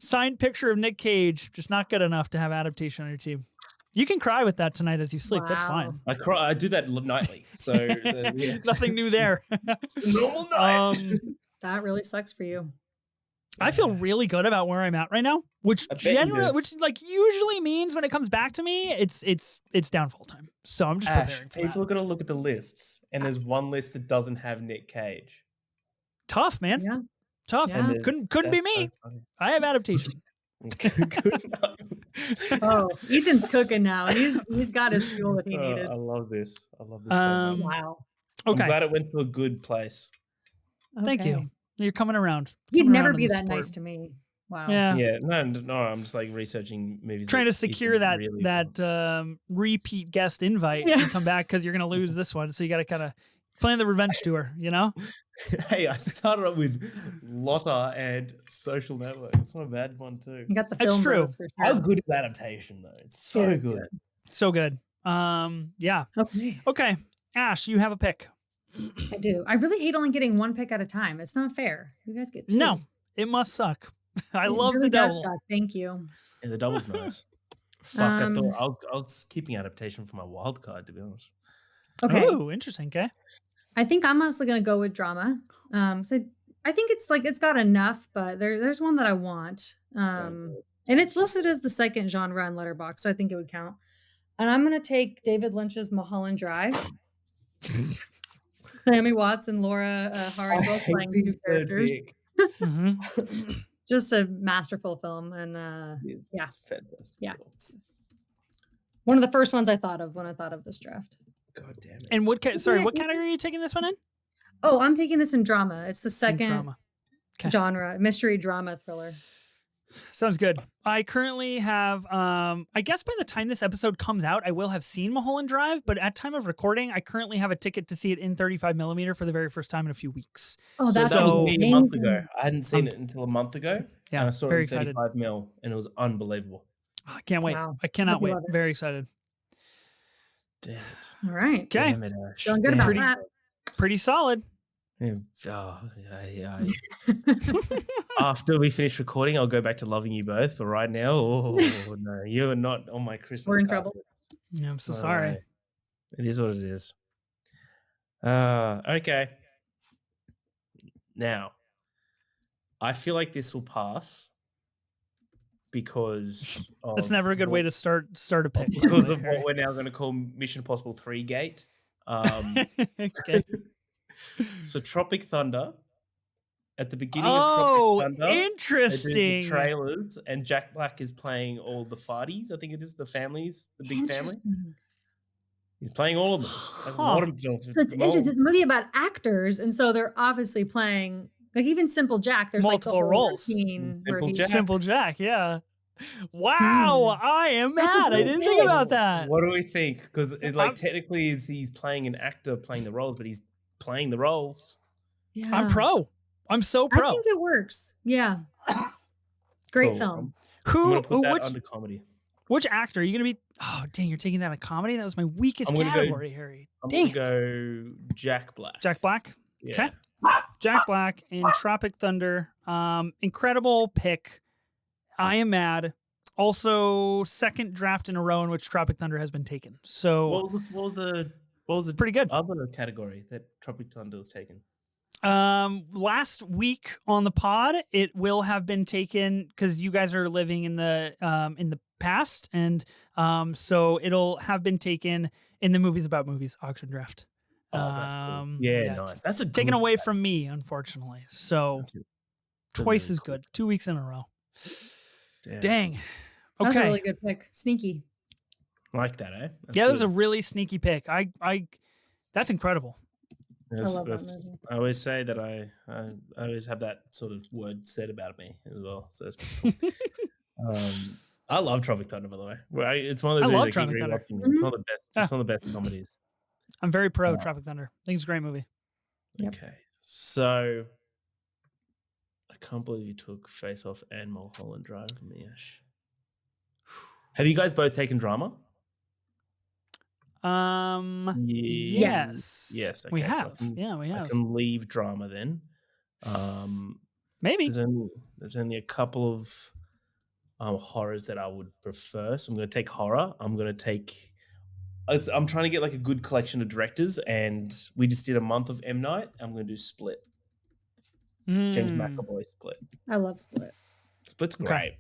Signed picture of Nick Cage, just not good enough to have adaptation on your team. You can cry with that tonight as you sleep. That's fine. I cry. I do that nightly. So yeah, nothing new there. Normal night. That really sucks for you. I feel really good about where I'm at right now, which like usually means when it comes back to me, it's downfall time. So I'm just preparing for people are gonna look at the lists, and there's one list that doesn't have Nick Cage. Tough, man. Yeah. Tough. Yeah. Couldn't be me. So I have adaptation. Oh, Ethan's cooking now. He's got his fuel that he needed. I love this. So much. Wow. Okay. I'm glad it went to a good place. Okay. Thank you. You're coming around. He'd never be that nice to me. Wow. Yeah. Yeah. No. I'm just like researching movies. Trying to secure that repeat guest invite to come back because you're gonna lose this one. So you got to kind of plan the revenge tour. You know. Hey, I started up with Lotta and Social Network. It's not a bad one too. You got the film. It's true. Sure. How good is adaptation though? It's so good. So good. Yeah. Okay. Ash, you have a pick. I do. I really hate only getting one pick at a time. It's not fair. You guys get two. No, it must suck. I love really the double. Does suck. Thank you. Yeah, the double's nice. Fuck, I thought I was keeping adaptation for my wild card, to be honest. Okay. Oh, interesting. Okay. I think I'm also gonna go with drama. So I think it's got enough, but there's one that I want. And it's listed as the second genre on Letterboxd, so I think it would count. And I'm gonna take David Lynch's Mulholland Drive. Naomi Watts and Laura Hari both playing two characters. Just a masterful film, and it's fantastic. Yeah, it's one of the first ones I thought of when I thought of this draft. God damn it! And what category are you taking this one in? Oh, I'm taking this in drama. It's the second genre, mystery drama thriller. Sounds good. I currently have, I guess by the time this episode comes out, I will have seen Mulholland Drive, but at time of recording, I currently have a ticket to see it in 35mm for the very first time in a few weeks. Oh, that was me a month ago. I hadn't seen it until a month ago. Yeah, and I saw very it in 35mm, and it was unbelievable. I can't wait. Wow. I cannot wait. Very excited. Damn it. All right. Okay. Feeling good about that. Pretty solid. Yeah. After we finish recording, I'll go back to loving you both. But right now, no, you are not on my Christmas. We're in trouble. Yeah, I'm so sorry. It is what it is. Okay. Now, I feel like this will pass because that's never a good way to start a pick. Because of what we're now going to call Mission Impossible 3 Gate. Okay. So Tropic Thunder, at the beginning of Tropic Thunder, interesting the trailers, and Jack Black is playing all the farties. I think it is the families, the big family. He's playing all of them. That's So it's interesting. It's a movie about actors, and so they're obviously playing like even Simple Jack. There's multiple like the roles. Simple Jack, yeah. Wow, I am mad. I didn't think about that. What do we think? Because technically, he's playing an actor playing the roles, but he's playing the roles. Yeah. I'm pro. I'm so pro. I think it works. Yeah. Great film. Which under comedy? Which actor are you gonna be? Oh dang, you're taking that in comedy? That was my weakest category, Harry. I'm gonna go Jack Black. Jack Black? Yeah. Okay. Jack Black in Tropic Thunder. Incredible pick. I am mad. Also, second draft in a row in which Tropic Thunder has been taken. So what was the pretty good other category that Tropic Thunder was taken? Last week on the pod, it will have been taken because you guys are living in the past, and so it'll have been taken in the movies about movies auction draft. Oh, that's cool. Yeah, nice. That's a taken away from me, unfortunately. So twice as good. 2 weeks in a row. Dang. Okay. That's a really good pick. Sneaky. I like that, eh? That was a really sneaky pick. That's incredible. I love that movie. I always say that I always have that sort of word said about me as well. So it's I love Tropic Thunder, by the way. It's one of those movies I keep rewatching. It's one of the best. It's one of the best comedies. I'm very pro Tropic Thunder. I think it's a great movie. Yep. Okay, so I can't believe you took Face Off and Mulholland Drive from me, Ash. Have you guys both taken drama? Yes. Yes. Okay, we have. So we have. I can leave drama then. Maybe. There's only a couple of horrors that I would prefer. So I'm going to take horror. I'm trying to get like a good collection of directors, and we just did a month of M Night. I'm going to do Split. James Mm. McAvoy Split. I love Split. Split's Okay. great.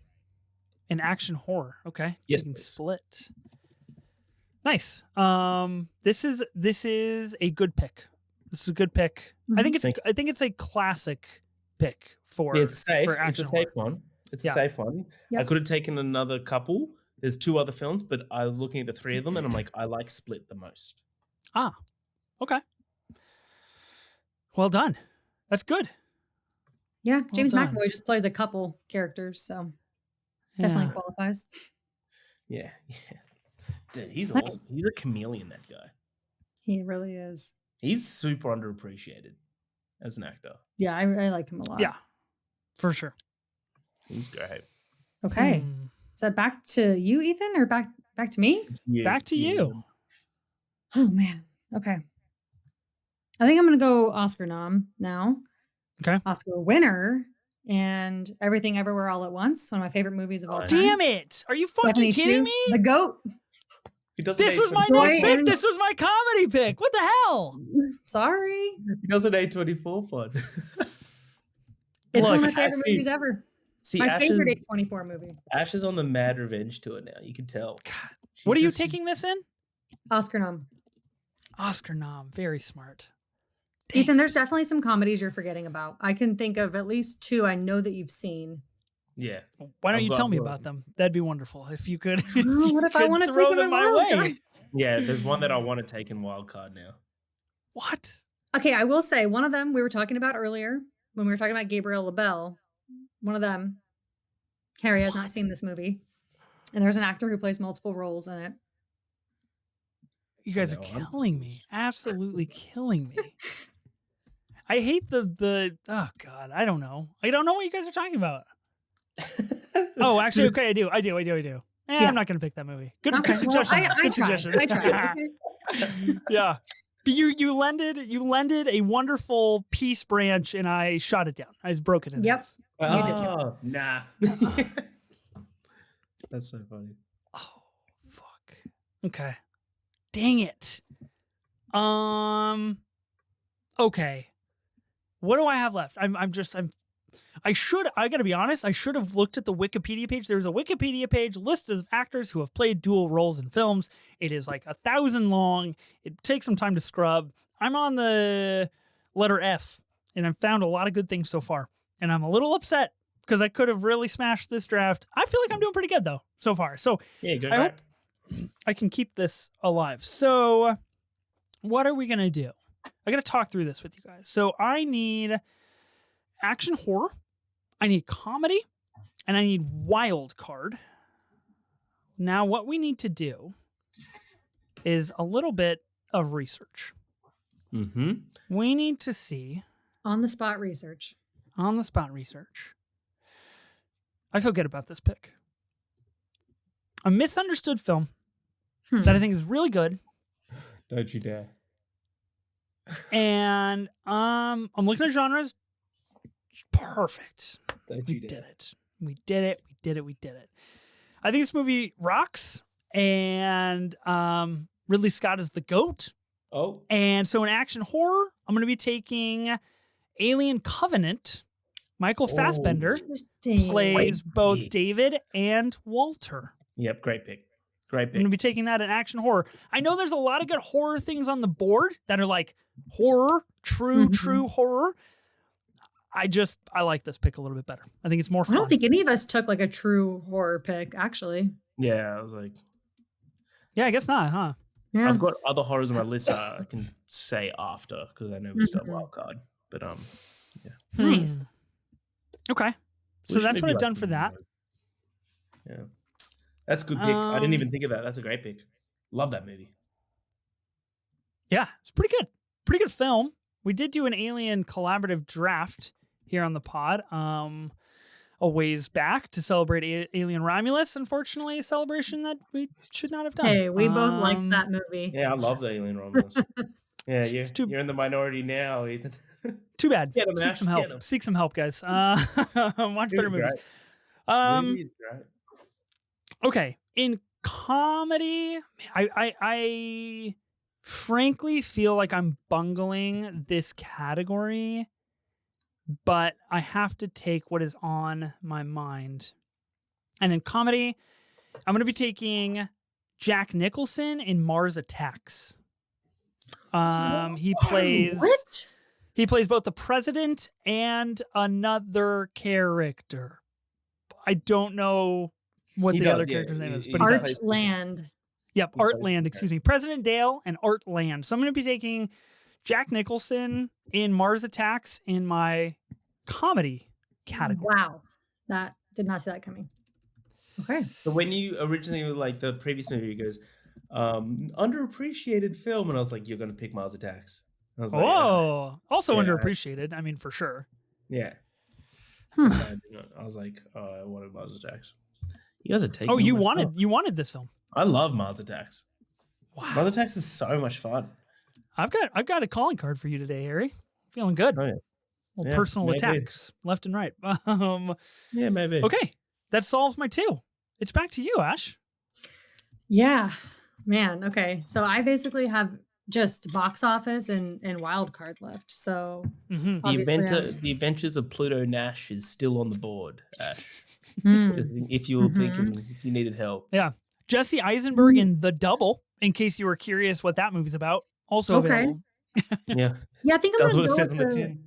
An action horror. Okay. Yes, Taking please. Split. Nice. This is a good pick. This is a good pick. I think it's a classic pick for Yeah, it's safe. for action It's a safe horror. one. It's Yeah. a safe one. Yep. I could have taken another couple. There's 2 other films, but I was looking at the 3 of them, and I'm like, I like Split the most. Ah. Okay. Well done. That's good. Yeah, James done. McAvoy just plays a couple characters, so definitely Yeah. qualifies. Yeah. Dude, he's Nice. awesome. He's a chameleon, that guy. He really is. He's super underappreciated as an actor. Yeah, I like him a lot. Yeah. For sure. He's great. Okay. Hmm. Is that back to you, Ethan, or back to me? Back to you. Oh man. Okay. I think I'm gonna go Oscar nom now. Okay. Oscar winner and Everything Everywhere All at Once, one of my favorite movies of all time. Damn it. Are you fucking Stephanie kidding Hsu, me? the GOAT. He doesn't This age was my 24. next Boy, pick. and- This was my comedy pick. What the hell? Sorry. He doesn't A24 fun. It's one of my Look, favorite movies ever. See, My Ash favorite is, A24 movie. Ash is on the Mad Revenge tour now. You can tell. She's What are you just- taking this in? Oscar nom. Oscar nom. Very smart. Ethan, there's definitely some comedies you're forgetting about. I can think of at least 2 I know that you've seen. Yeah. Why don't I've you got tell me one. about them? That'd be wonderful if you could. Oh, what if I could want to throw take them in my wild way? card? Yeah, there's one that I want to take in Wildcard now. What? Okay, I will say one of them we were talking about earlier when we were talking about Gabriel LaBelle. One of them, Harry has not seen this movie, and there's an actor who plays multiple roles in it. You guys are No, I'm killing me. Absolutely killing me. I hate the oh god, I don't know. I don't know what you guys are talking about. Oh, actually, okay, I do. Yeah. I'm not gonna pick that movie. Good, Okay, good suggestion. well, I good tried. suggestion. I tried. Okay. Yeah. You lended a wonderful peace branch and I shot it down. I just broke it in Yep. half. You did. Oh, nah. That's so funny. Oh fuck. Okay. Dang it. Okay. What do I have left? I gotta be honest, I should have looked at the Wikipedia page. There's a Wikipedia page list of actors who have played dual roles in films. It is like 1,000 long. It takes some time to scrub. I'm on the letter F, and I've found a lot of good things so far. And I'm a little upset because I could have really smashed this draft. I feel like I'm doing pretty good though so far. So Yeah, go I back. hope I can keep this alive. So what are we gonna do? I gotta talk through this with you guys. So I need action horror, I need comedy, and I need wild card. Now what we need to do is a little bit of research. Mm-hmm. We need to see On the spot research. on the spot research. I feel good about this pick. A misunderstood film that I think is really good. Don't you dare. And I'm looking at genres. Perfect. Don't We you did dare. it. We did it. We did it. We did it. I think this movie rocks. And Ridley Scott is the GOAT. Oh, And so in action horror, I'm going to be taking Alien Covenant. Michael Fassbender Interesting. plays both pick. David and Walter. yep. Great pick. Great I'm going pick. to be taking that in action horror. I know there's a lot of good horror things on the board that are like horror, true horror. I like this pick a little bit better. I think it's more I fun. don't think any of us took like a true horror pick, actually. Yeah, I was like, Yeah, I guess not, huh? Yeah. I've got other horrors on my list I can say after because I know we still have Mhm. wild card. But Nice. Okay. So wish that's maybe what I've like done for that. Yeah, that's a good pick. I didn't even think of that. That's a great pick. Love that movie. Yeah, it's pretty good. Pretty good film. We did do an Alien collaborative draft here on the pod a ways back to celebrate Alien Romulus. Unfortunately, a celebration that we should not have done. Hey, we both liked that movie. Yeah, I love the Alien Romulus. Yeah, too- you're in the minority now, Ethan. Too bad. Get 'em, Seek Ash, some get help. 'em. Seek some help, guys. Watch better Movie's movies. great. Movie is great. Okay, in comedy, I frankly feel like I'm bungling this category, but I have to take what is on my mind. And in comedy, I'm going to be taking Jack Nicholson in Mars Attacks. He plays What? he plays both the president and another character. I don't know what He the does, other yeah. character's name is, He but he does. does. Artland. Yep, He plays Artland, the excuse me. President Dale and Artland. So I'm going to be taking Jack Nicholson in Mars Attacks in my comedy category. Wow. That did not see that coming. Okay. So when you originally were like the previous movie goes, underappreciated film, and I was like, you're gonna pick Mars Attacks. I was like, Oh, also yeah. underappreciated. I mean, for sure. yeah. Hmm. I was like, oh, I wanted Mars Attacks. You guys are taking. Oh, you all my stuff. wanted this film. I love Mars Attacks. Wow. Mars Attacks is so much fun. I've got a calling card for you today, Harry. Feeling good. Oh, yeah. Well, Yeah, personal maybe. attacks left and right. Yeah, maybe. Okay, that solves my 2. It's back to you, Ash. Yeah. Man. Okay. So I basically have just box office and wild card left. So Mm-hmm. The Adventures of Pluto Nash is still on the board, Ash. Hmm. If you were thinking, if you needed help. Yeah, Jesse Eisenberg in The Double. In case you were curious what that movie's about, also Okay. available. Yeah. Yeah, I think I'm That's gonna what it go says with on the tin.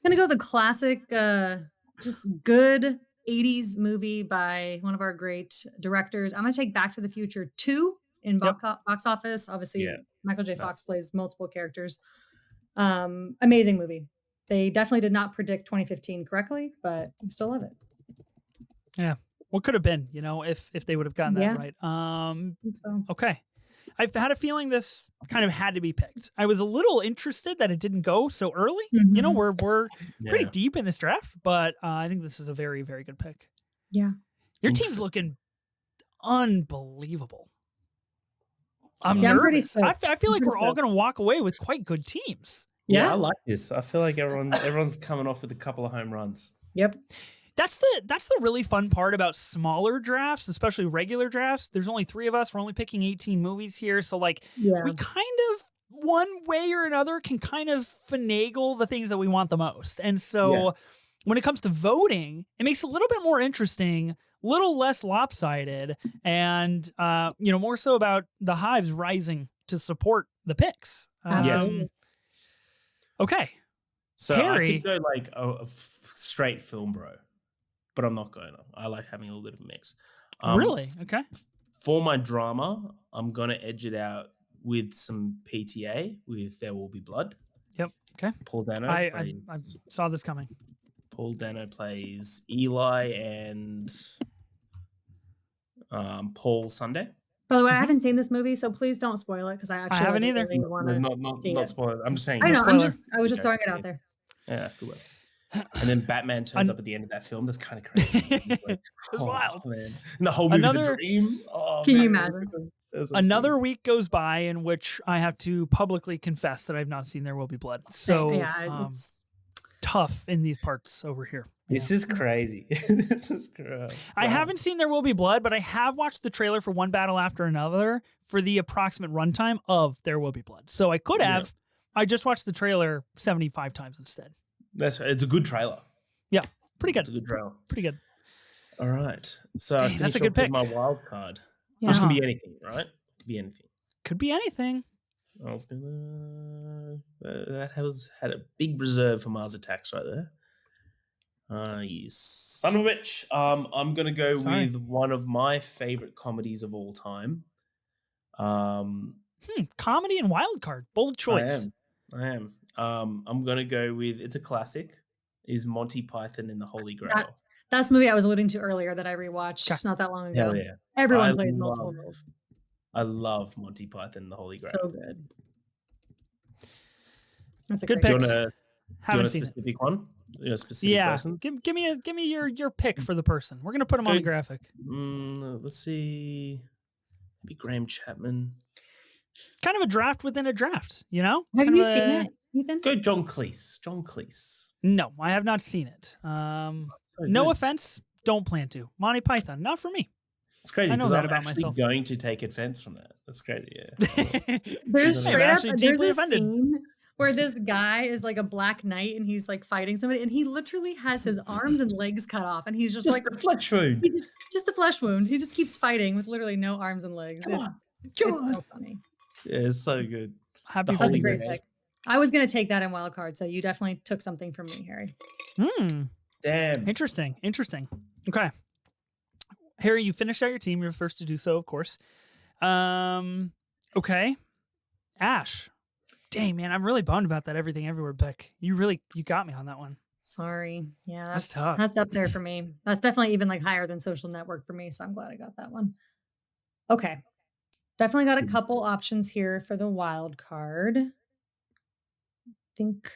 gonna go with the classic, just good 80s movie by one of our great directors. I'm gonna take Back to the Future 2 in Yep. box office. Obviously, Yeah. Michael J. Fox plays multiple characters. Amazing movie. They definitely did not predict 2015 correctly, but I still love it. Yeah, what could have been, if they would have gotten that Yeah. right. I think so. Okay. I've had a feeling this kind of had to be picked. I was a little interested that it didn't go so early. Mhm. We're pretty Yeah. deep in this draft, but I think this is a very, very good pick. Yeah. Your team's looking unbelievable. I'm Yeah, I'm pretty nervous. I stoked. feel like I'm we're pretty all stoked. going to walk away with quite good teams. Yeah, Yeah. I like this. I feel like everyone's coming off with a couple of home runs. Yep. That's the really fun part about smaller drafts, especially regular drafts. There's only 3 of us. We're only picking 18 movies here. So Yeah. we kind of one way or another can kind of finagle the things that we want the most. And so when it comes to voting, it makes it a little bit more interesting, a little less lopsided, and more so about the hives rising to support the picks. Absolutely. Okay. So Harry. I could go like a straight film, bro, but I'm not going to. I like having a little bit of a mix. Really? Okay. For my drama, I'm going to edge it out with some PTA with There Will Be Blood. Yep. Okay. Paul Dano I saw this coming. Paul Dano plays Eli and Paul Sunday. By the way, I haven't seen this movie, so please don't spoil it because I actually haven't either. really want to Not see it. spoiler. I'm just saying. I know. spoiler. I was just Okay. throwing it out there. Yeah, good work. And then Batman turns up at the end of that film. That's kind of crazy. Like, It's wild. man. And the whole movie's Another- a dream. Oh, Can you man. imagine? That's so Another cool. week goes by in which I have to publicly confess that I've not seen There Will Be Blood. So yeah, it's tough in these parts over here. This is crazy. This is crazy. I haven't seen There Will Be Blood, but I have watched the trailer for One Battle After Another for the approximate runtime of There Will Be Blood. So I could have. I just watched the trailer 75 times instead. It's a good trailer. Yeah, pretty good. It's a good trailer. Pretty good. All right. So Dang, I that's a finish good off with pick. my wild card, Yeah. which can be anything, right? Could be anything. Could be anything. I was gonna. That had a big reserve for Mars Attacks right there. You son of a bitch. I'm gonna go Sorry. with one of my favorite comedies of all time. Comedy and wild card. Bold choice. I am. I'm gonna go with. It's a classic. Is Monty Python and the Holy Grail? That's the movie I was alluding to earlier that I rewatched Okay. not that long ago. Hell yeah! Everyone I plays love- multiple roles. I love Monty Python and the Holy Grail. So good. That's a Good great do you pick. want a Haven't seen it. specific one? A specific Yeah. person? Give me your pick for the person. We're gonna put him on the Okay. graphic. Let's see. Maybe Graham Chapman. Kind of a draft within a draft, Have Kind you of seen a- it, Ethan? Go John Cleese. John Cleese. No, I have not seen it. So No good. offense, don't plan to. Monty Python, not for me. It's crazy I know because that I'm about actually myself. going to take offense from that. That's crazy. Yeah. There's I'm straight up actually there's deeply a offended. scene where this guy is like a black knight and he's like fighting somebody and he literally has his arms and legs cut off and he's just Just like a flesh wound. just a flesh wound. He just keeps fighting with literally no arms and legs. Come on. Come It's on. so funny. Yeah, it's so good. Happy The for That's a you Holy great Grail. pick. I was gonna take that in wild card, so you definitely took something from me, Harry. Damn. Interesting. Okay. Harry, you finished out your team. You're the first to do so, of course. Okay. Ash. Dang, man, I'm really bummed about that Everything Everywhere pick. You got me on that one. Sorry. Yeah, That's tough. that's up there for me. That's definitely even like higher than Social Network for me, so I'm glad I got that one. Okay. Definitely got a couple options here for the wild card. Think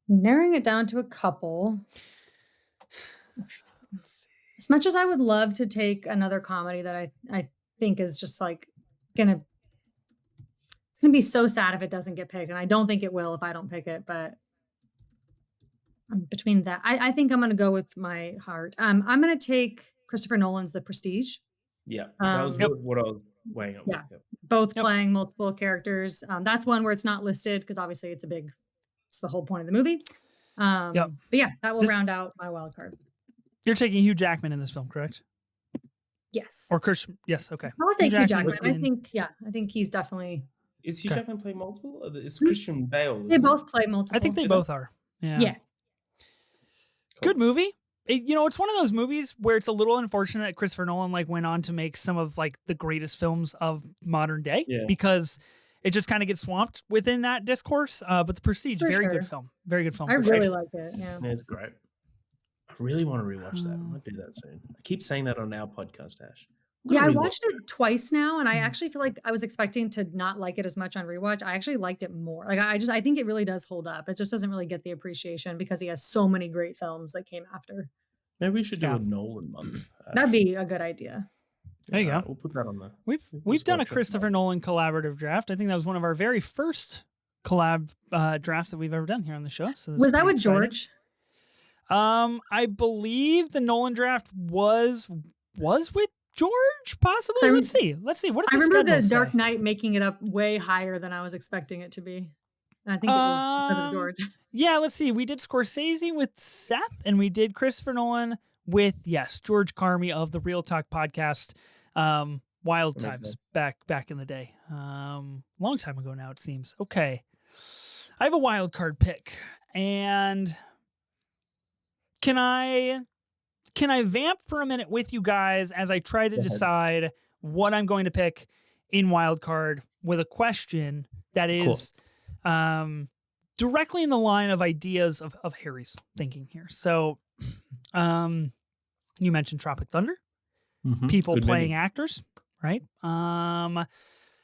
narrowing it down to a couple. As much as I would love to take another comedy that I think is just like it's gonna be so sad if it doesn't get picked, and I don't think it will if I don't pick it, but between that, I think I'm gonna go with my heart. I'm gonna take Christopher Nolan's The Prestige. Yeah, that was Yep. what I was weighing up Yeah. with. Both Yep. playing multiple characters. That's one where it's not listed because obviously it's the whole point of the movie. Yep. But yeah, that will round out my wild card. You're taking Hugh Jackman in this film, correct? Yes. Or Christian? Yes. Okay. I would take Hugh Jackman. I in- think he's definitely. Is Hugh Okay. Jackman playing multiple? Or is Christian Bale? They both play multiple. I think they both are. Yeah. Yeah. Cool. Good movie. It's one of those movies where it's a little unfortunate that Christopher Nolan went on to make some of the greatest films of modern day because it just kind of gets swamped within that discourse. But The Prestige, very good film. Very good film. I really like it. Yeah. It's great. I really want to rewatch that. I might do that soon. I keep saying that on our podcast, Ash. Yeah, I watched it twice now, and I actually feel like I was expecting to not like it as much on rewatch. I actually liked it more. I think it really does hold up. It just doesn't really get the appreciation because he has so many great films that came after. Maybe we should do a Nolan month. That'd be a good idea. There you go. We'll put that on the. We've done a Christopher Nolan collaborative draft. I think that was one of our very first collab drafts that we've ever done here on the show. So was that with George? I believe the Nolan draft was with George, possibly. Let's see. What does I the remember the schedule Dark say? Knight making it up way higher than I was expecting it to be. And I think it was because of George. Yeah, let's see. We did Scorsese with Seth, and we did Christopher Nolan with George Carmi of the Real Talk podcast. Wild times back in the day. Long time ago now, it seems. Okay, I have a wild card pick, and can I vamp for a minute with you guys as I try to decide what I'm going to pick in wild card with a question that is directly in the line of ideas of Harry's thinking here. So, you mentioned Tropic Thunder, people playing actors, right? Now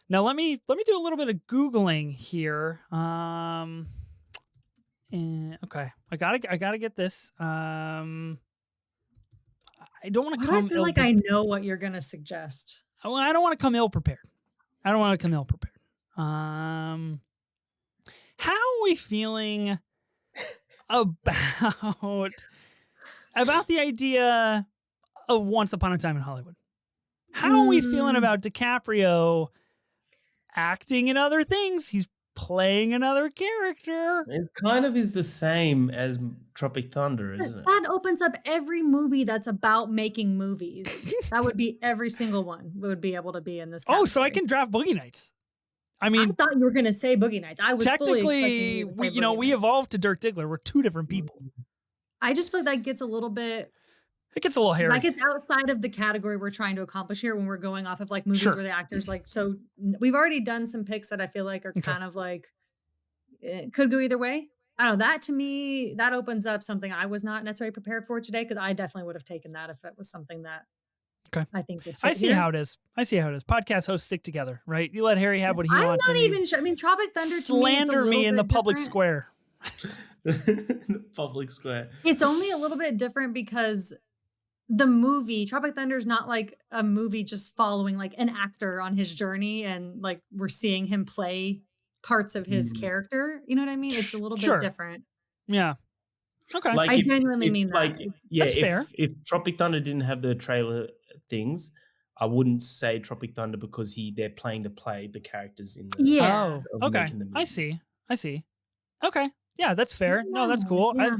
let me do a little bit of Googling here. Okay, I gotta get this. I don't want to come. I feel like I know what you're gonna suggest. Well, I don't want to come ill prepared. How are we feeling about the idea of Once Upon a Time in Hollywood? How are we feeling about DiCaprio acting in other things? He's playing another character. It kind of is the same as Tropic Thunder, isn't it? That opens up every movie that's about making movies. That would be every single one would be able to be in this category. Oh, so I can draft Boogie Nights. I mean, I thought you were going to say Boogie Nights. I was technically, we evolved to Dirk Diggler. We're two different people. I just feel like that gets a little bit. It gets a little hairy. Like it's outside of the category we're trying to accomplish here when we're going off of like movies where the actors so we've already done some picks that I feel like are kind of like it could go either way. I don't know. That to me, that opens up something I was not necessarily prepared for today because I definitely would have taken that if it was something that I think would fit I see how it is. Podcast hosts stick together, right? You let Harry have what he wants. I'm not even sure. I mean, Tropic Thunder to me, slander me in the public square. The public square. It's only a little bit different because the movie Tropic Thunder is not like a movie just following like an actor on his journey and like we're seeing him play parts of his character. You know what I mean? It's a little bit different. Yeah. Okay. Like I genuinely if mean that. like yeah, That's fair. if Tropic Thunder didn't have the trailer things, I wouldn't say Tropic Thunder because they're playing the characters in the Yeah. Oh, of okay. making the I movie. see. I see. Okay. Yeah, that's fair. No, that's Yeah, cool. yeah.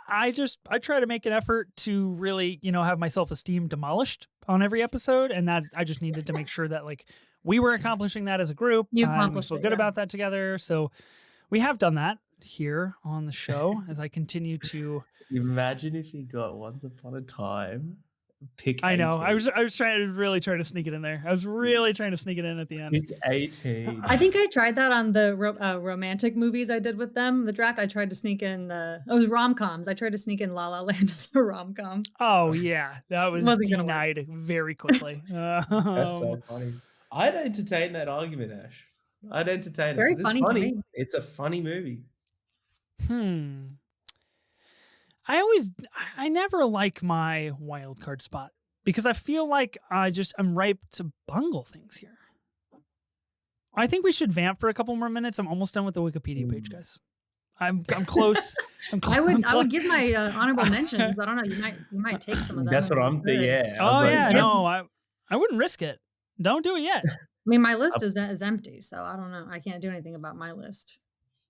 I try to make an effort to really, have my self-esteem demolished on every episode, and that I just needed to make sure that like we were accomplishing that as a group You and we accomplished feel it, good yeah. about that together. So we have done that here on the show as I continue to Imagine if he got Once Upon a Time, pick I know. 18. I was trying to sneak it in there. I was really trying to sneak it in at the end. Pick 18. I think I tried that on the romantic movies I did with them. The draft, I tried to sneak in it was rom-coms. I tried to sneak in La La Land as a rom-com. Oh yeah, that was Wasn't gonna work. denied very quickly. That's so funny. I'd entertain that argument, Ash. I'd entertain it Very because it's funny to funny. me. It's a funny movie. hmm. I never like my wild card spot because I feel like I'm ripe to bungle things here. I think we should vamp for a couple more minutes. I'm almost done with the Wikipedia page, guys. I'm close. I would give my honorable mentions. I don't know. You might take some of them. That's what and I'm be good. yeah. I Oh was like, yeah, yes. no, I wouldn't risk it. Don't do it yet. I mean, my list is empty, so I don't know. I can't do anything about my list.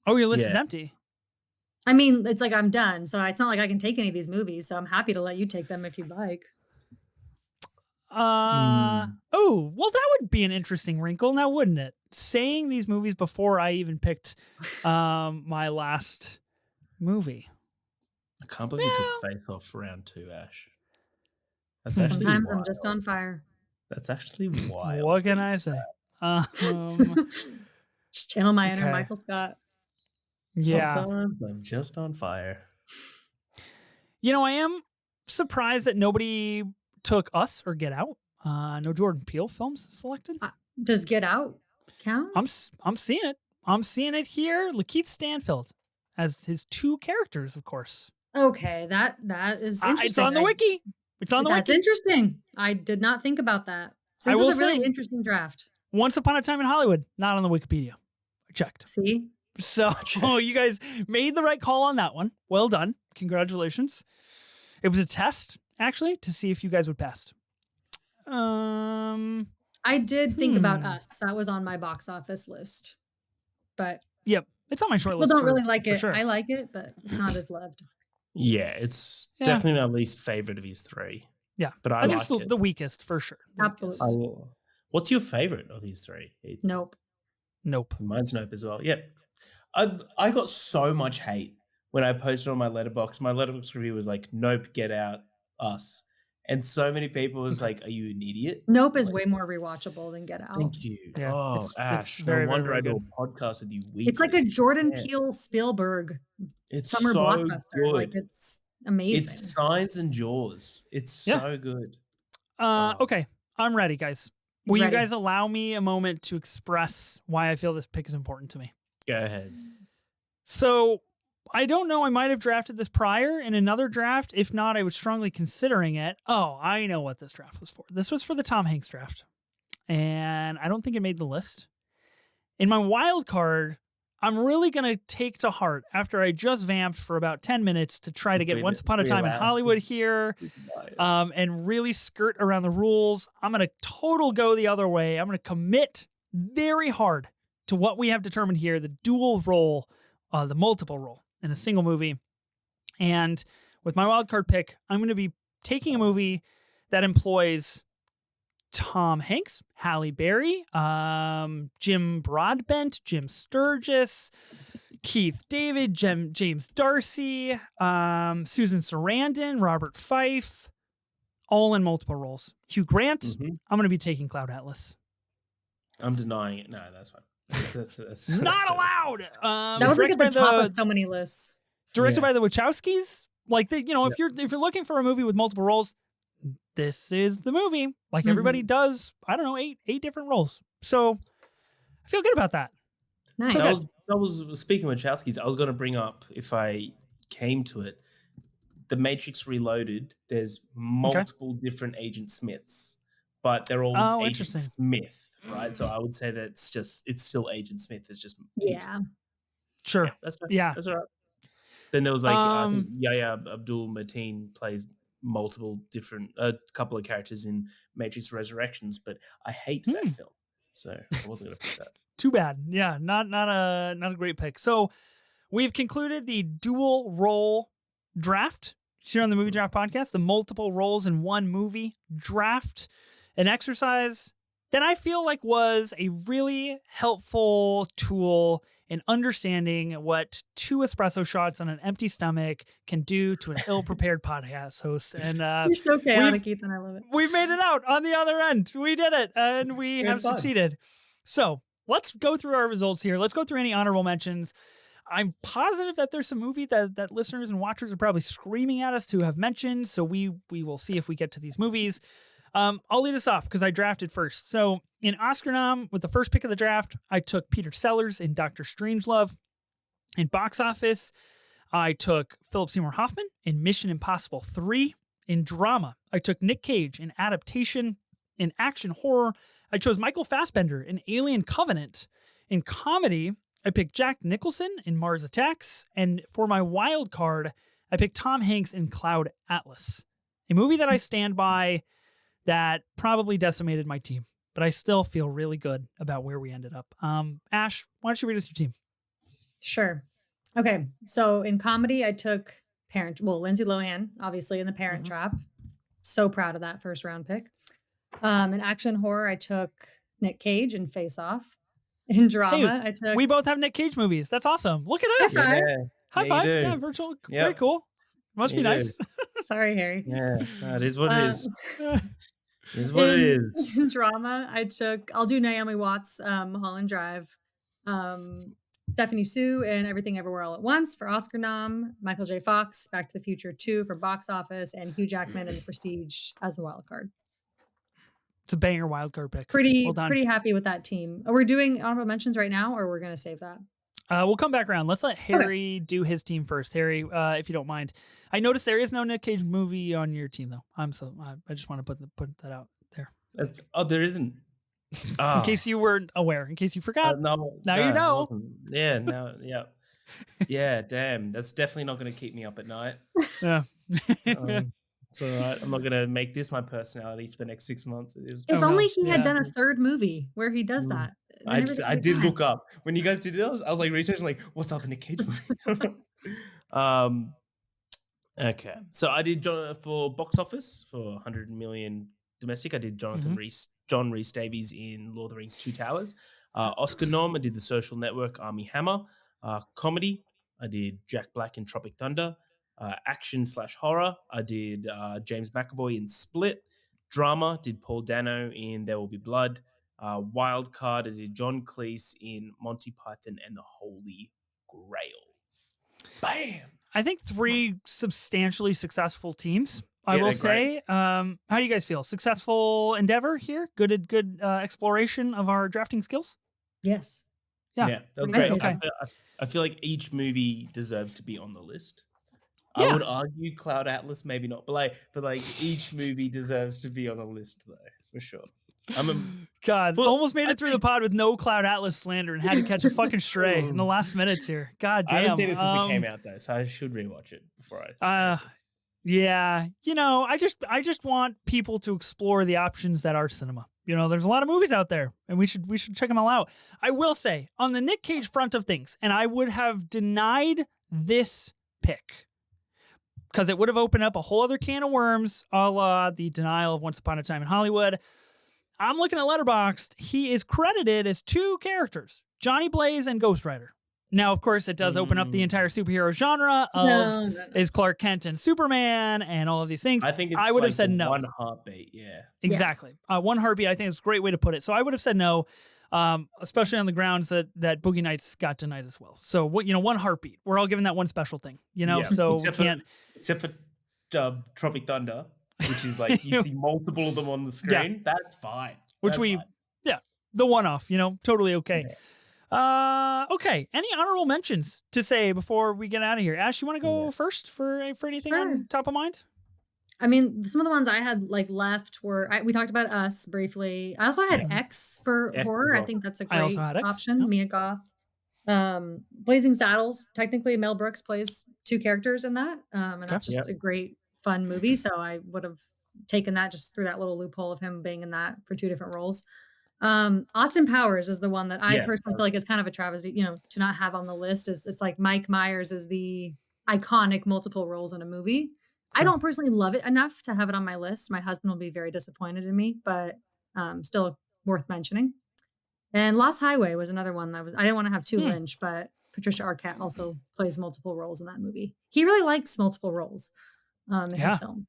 Oh, your list is Yeah. empty. I mean, it's like I'm done, so it's not like I can take any of these movies. So I'm happy to let you take them if you'd like. Oh, well, that would be an interesting wrinkle now, wouldn't it? Saying these movies before I even picked my last movie. I can't believe you took Face Off for round 2, Ash. That's Hmm. actually Sometimes I'm wild. just on fire. That's actually wild. What can I say? Just channel my inner Okay. Michael Scott. Yeah. Sometimes I'm just on fire. I am surprised that nobody took Us or Get Out. No Jordan Peele films selected. Does Get Out count? I'm seeing it. I'm seeing it here. Lakeith Stanfield as his two characters, of course. Okay, that is interesting. It's on the wiki. It's on the That's wiki. interesting. I did not think about that. So I this will is a really say- interesting draft. Once Upon a Time in Hollywood, not on the Wikipedia. I checked. See? So you guys made the right call on that one. Well done. Congratulations. It was a test, actually, to see if you guys would pass. I did think about Us. That was on my box office list. But Yep. It's on my short people list. don't really like it. Sure. I like it, but it's not as loved. Yeah, it's Yeah. definitely my least favorite of his 3. Yeah. But I think like it's it. the weakest for sure. The Absolutely. weakest. What's your favorite of his 3? Nope. Nope. Mine's Nope as well. Yep. I got so much hate when I posted on my letterbox. My letterbox review was like, Nope, Get Out, Us. And so many people was like, are you an idiot? Nope is Like, way more rewatchable than Get Out. Thank you. Yeah, Oh, it's Ash, very, no wonder very, I very do a podcast with you weekly. It's like a Jordan Yeah. Peele Spielberg It's summer so blockbuster. good. Like it's amazing. It's Signs and Jaws. It's Yeah. so good. Okay. I'm ready, guys. Will ready. you guys allow me a moment to express why I feel this pick is important to me? Go ahead. So I don't know. I might have drafted this prior in another draft. If not, I was strongly considering it. Oh, I know what this draft was for. This was for the Tom Hanks draft. And I don't think it made the list. In my wild card, I'm really going to take to heart after I just vamped for about 10 minutes to try to get Once Upon a Time in Hollywood here and really skirt around the rules. I'm going to total go the other way. I'm going to commit very hard to what we have determined here, the dual role, the multiple role in a single movie. And with my wildcard pick, I'm going to be taking a movie that employs Tom Hanks, Halle Berry, Jim Broadbent, Jim Sturgis, Keith David, James Darcy, Susan Sarandon, Robert Fife, all in multiple roles. Hugh Grant. I'm going to be taking Cloud Atlas. I'm denying it. No, that's fine. That's Not allowed. That was like at the directed top by of so many lists. directed by the Wachowskis. Like if you're looking for a movie with multiple roles, this is the movie. Like everybody does, I don't know, eight different roles. So I feel good about that. Nice. That was speaking of Wachowskis, I was going to bring up, if I came to it, The Matrix Reloaded. There's multiple different Agent Smiths, but they're all Agent interesting. Smith, right? So I would say that it's still Agent Smith. It's just Yeah. Sure. that's right. Yeah. That's all right. Then there was like I think Um, Yahya Abdul Mateen plays multiple different a couple of characters in Matrix Resurrections, but I hate that hmm, film, so I wasn't going to pick that. too bad. Yeah, not a great pick. So we've concluded the dual role draft here on the Movie Mm. Draft Podcast, the multiple roles in one movie draft, an exercise that I feel like was a really helpful tool in understanding what 2 espresso shots on an empty stomach can do to an ill-prepared podcast host. And You're so we've chaotic, Ethan. I love it. we've made it out on the other end. We did it, and we We had have fun. succeeded. So let's go through our results here. Let's go through any honorable mentions. I'm positive that there's some movie that listeners and watchers are probably screaming at us to have mentioned. So we will see if we get to these movies. I'll lead us off because I drafted first. So in Oscar nom, with the first pick of the draft, I took Peter Sellers in Doctor Strangelove. In box office, I took Philip Seymour Hoffman in Mission Impossible 3. In drama, I took Nick Cage in Adaptation. In action horror, I chose Michael Fassbender in Alien Covenant. In comedy, I picked Jack Nicholson in Mars Attacks. And for my wild card, I picked Tom Hanks in Cloud Atlas, a movie that I stand by that probably decimated my team, but I still feel really good about where we ended up. Ash, why don't you read us your team? Sure. Okay. So in comedy, I took Lindsay Lohan, obviously, in The Parent Trap. So proud of that first round pick. In action horror, I took Nick Cage in Face Off. In drama, I took. We both have Nick Cage movies. That's awesome. Look at us. High five. High Yeah, five. you do. Yeah, virtual. Yep. Very cool. Must be You do. nice. Sorry, Harry. Yeah, it is what it is. It is what in, it is. In drama, I'll do Naomi Watts, Mulholland Drive, Stephanie Sue, and Everything Everywhere All at Once for Oscar nom, Michael J. Fox, Back to the Future 2 for box office, and Hugh Jackman in The Prestige as a wild card. It's a banger wild card pick. Pretty well done. Pretty happy with that team. Are we doing honorable mentions right now, or we're going to save that? We'll come back around. Let's let Harry do his team first. Harry, if you don't mind. I noticed there is no Nick Cage movie on your team, though. I just want to put that out there. There isn't. In case you weren't aware, in case you forgot. No, you know. Yeah, now, yeah. Yeah, damn. That's definitely not going to keep me up at night. Yeah. It's all right. I'm not going to make this my personality for the next 6 months. If only he had done a third movie where he does that. I did look up. When you guys did it, I was like researching, like, what's up in Nick Cage movie? Okay. So I did for box office for 100 million domestic. I did John Rhys Davies in Lord of the Rings 2 Towers. Oscar nom, I did The Social Network, Army Hammer. Comedy, I did Jack Black in Tropic Thunder. Action/horror, I did James McAvoy in Split. Drama, did Paul Dano in There Will Be Blood. Wild card, I did John Cleese in Monty Python and the Holy Grail. Bam! I think 3 substantially successful teams. I will say. How do you guys feel? Successful endeavor here? Good exploration of our drafting skills? Yes. Yeah, that was great. Okay. I feel like each movie deserves to be on the list. Yeah. I would argue Cloud Atlas, maybe not, but each movie deserves to be on the list though, for sure. God, almost made it through the pod with no Cloud Atlas slander and had to catch a fucking stray in the last minutes here. God damn. I haven't seen it since it came out though, so I should rewatch it before I. Yeah, I just want people to explore the options that are cinema. There's a lot of movies out there, and we should check them all out. I will say on the Nick Cage front of things, and I would have denied this pick because it would have opened up a whole other can of worms, a la the denial of Once Upon a Time in Hollywood. I'm looking at Letterboxd. He is credited as 2 characters, Johnny Blaze and Ghost Rider. Now, of course, it does open up the entire superhero genre of is Clark Kent and Superman and all of these things. I think I would have said no. One heartbeat, yeah. Exactly. One heartbeat, I think is a great way to put it. So I would have said no, especially on the grounds that Boogie Nights got denied as well. So, one heartbeat. We're all given that one special thing, Yeah. so Except for Tropic Thunder, which is like you see multiple of them on the screen. Yeah. That's fine. The one-off, totally okay. Yeah. Okay. Any honorable mentions to say before we get out of here? Ash, you want to go first for anything on top of mind? I mean, some of the ones I had left were we talked about Us briefly. I also had X for horror. Well. I think that's a great option. Yep. Mia Goth. Blazing Saddles. Technically, Mel Brooks plays two characters in that. And Okay. that's just a great, fun movie. So I would have taken that just through that little loophole of him being in that for two different roles. Austin Powers is the one that I Yeah. personally feel like is kind of a travesty, to not have on the list. Is It's like Mike Myers is the iconic multiple roles in a movie. I Sure. don't personally love it enough to have it on my list. My husband will be very disappointed in me, but still worth mentioning. And Lost Highway was another one I didn't want to have two Lynch, but Patricia Arquette also plays multiple roles in that movie. He really likes multiple roles in his film.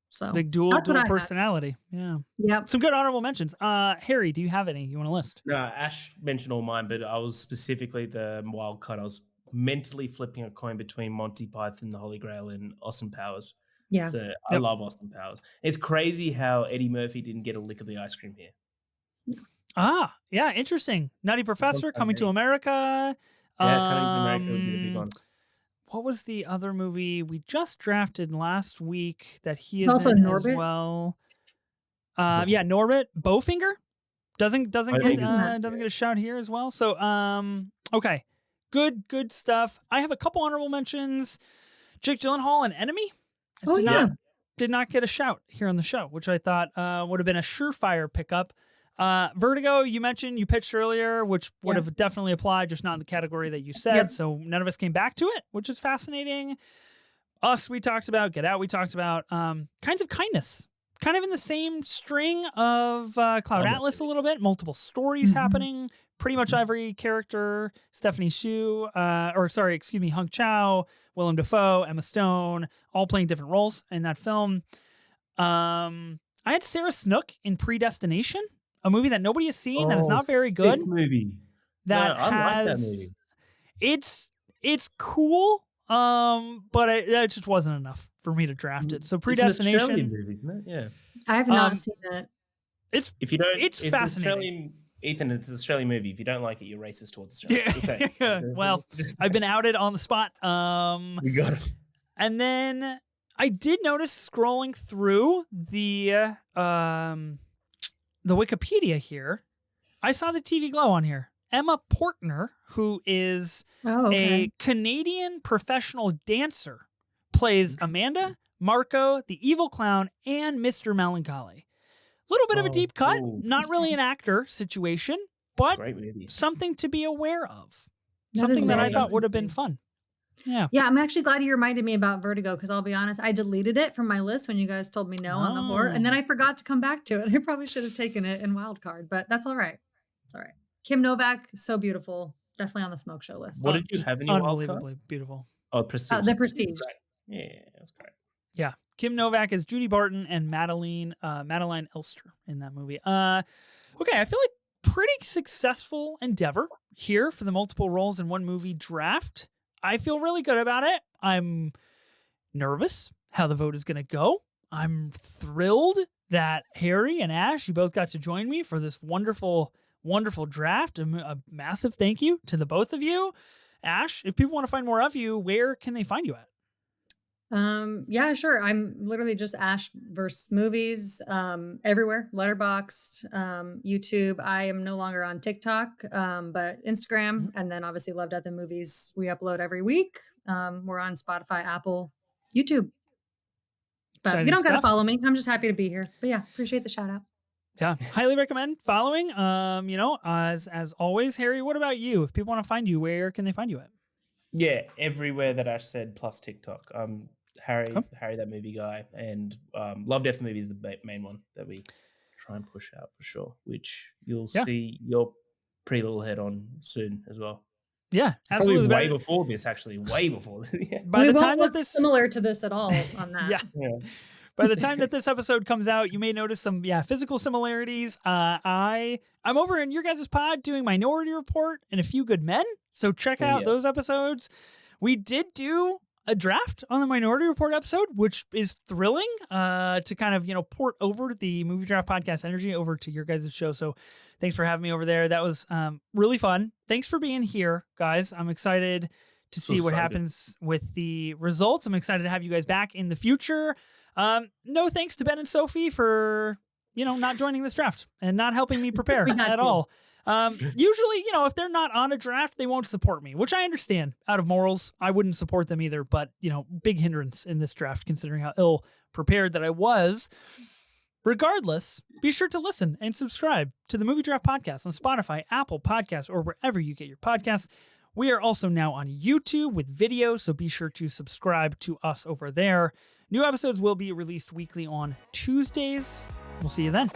So big dual that's what I had. personality. Yeah. Yep. Some good honorable mentions. Harry, do you have any you want to list? No, Ash mentioned all mine, but I was specifically the wild card. I was mentally flipping a coin between Monty Python, the Holy Grail, and Austin Powers. Yeah. So I love Austin Powers. It's crazy how Eddie Murphy didn't get a lick of the ice cream here. Ah, yeah, interesting. Nutty Professor, Coming to America. Yeah, Coming to America would be a big one. What was the other movie we just drafted last week that he is Also in Norbit? as well? Yeah, Norbit. Bowfinger doesn't get a shout here as well. So okay, good stuff. I have a couple honorable mentions. Jake Gyllenhaal and Enemy. Did not get a shout here on the show, which I thought would have been a surefire pickup. Vertigo, you mentioned, you pitched earlier, which would have definitely applied, just not in the category that you said. So none of us came back to it, which is fascinating. Us, we talked about. Get Out, we talked about. Kinds of Kindness, kind of in the same string of Cloud Atlas a little bit. Multiple stories happening. Pretty much every character, Stephanie Hsu, Hung Chow, Willem Dafoe, Emma Stone, all playing different roles in that film. I had Sarah Snook in Predestination, a movie that nobody has seen, that is not very good. Movie. I like that movie. It's cool, but it just wasn't enough for me to draft it. So Predestination, it's an Australian movie, isn't it? Yeah, I have not seen it. It's fascinating. Australian, Ethan, it's an Australian movie. If you don't like it, you're racist towards Australia. Well, I've been outed on the spot. We got it. And then I did notice scrolling through the Wikipedia here, I saw the TV Glow on here. Emma Portner, who is a Canadian professional dancer, plays Amanda, Marco, the evil clown, and Mr. Melancholy. A little bit of a deep cut, not really an actor situation, but something to be aware of. Something that I thought would have been fun. Yeah. Yeah, I'm actually glad you reminded me about Vertigo, because I'll be honest, I deleted it from my list when you guys told me no on the horror, and then I forgot to come back to it. I probably should have taken it in wildcard, but that's all right. It's all right. Kim Novak, so beautiful. Definitely on the smoke show list. What did you have in your wildcard? Unbelievably beautiful. Oh, Prestige. The Prestige. Yeah, that's great. Yeah. Kim Novak is Judy Barton and Madeline Elster in that movie. Okay, I feel like pretty successful endeavor here for the multiple roles in one movie draft. I feel really good about it. I'm nervous how the vote is going to go. I'm thrilled that Harry and Ash, you both got to join me for this wonderful, wonderful draft. A massive thank you to the both of you. Ash, if people want to find more of you, where can they find you at? Yeah, sure. I'm literally just Ash versus movies, everywhere, Letterboxd, YouTube. I am no longer on TikTok, but Instagram, and then obviously Love, Death, and Movies. We upload every week. We're on Spotify, Apple, YouTube. But Exciting you don't got to stuff. follow me. I'm just happy to be here. But yeah, appreciate the shout out. Yeah, highly recommend following. As always, Harry, what about you? If people want to find you, where can they find you at? Yeah, everywhere that Ash said, plus TikTok. Harry, that movie guy, and Love, Death, Movies is the main one that we try and push out for sure, which you'll see your pretty little head on soon as well. Yeah, absolutely. Probably way before this, actually, way before. By the time that this similar to this at all on that. yeah. By the time that this episode comes out, you may notice some physical similarities. I'm over in your guys' pod doing Minority Report and A Few Good Men, so check out those episodes. We did do a draft on the Minority Report episode, which is thrilling to kind of, port over the Movie Draft Podcast energy over to your guys' show. So thanks for having me over there. That was really fun. Thanks for being here, guys. I'm excited to see what happens with the results. I'm excited to have you guys back in the future. No thanks to Ben and Sophie for not joining this draft and not helping me prepare We got at you. all. Usually, if they're not on a draft, they won't support me, which I understand. Out of morals, I wouldn't support them either. But, big hindrance in this draft, considering how ill prepared that I was. Regardless, be sure to listen and subscribe to the Movie Draft Podcast on Spotify, Apple Podcasts, or wherever you get your podcasts. We are also now on YouTube with video, so be sure to subscribe to us over there. New episodes will be released weekly on Tuesdays. We'll see you then.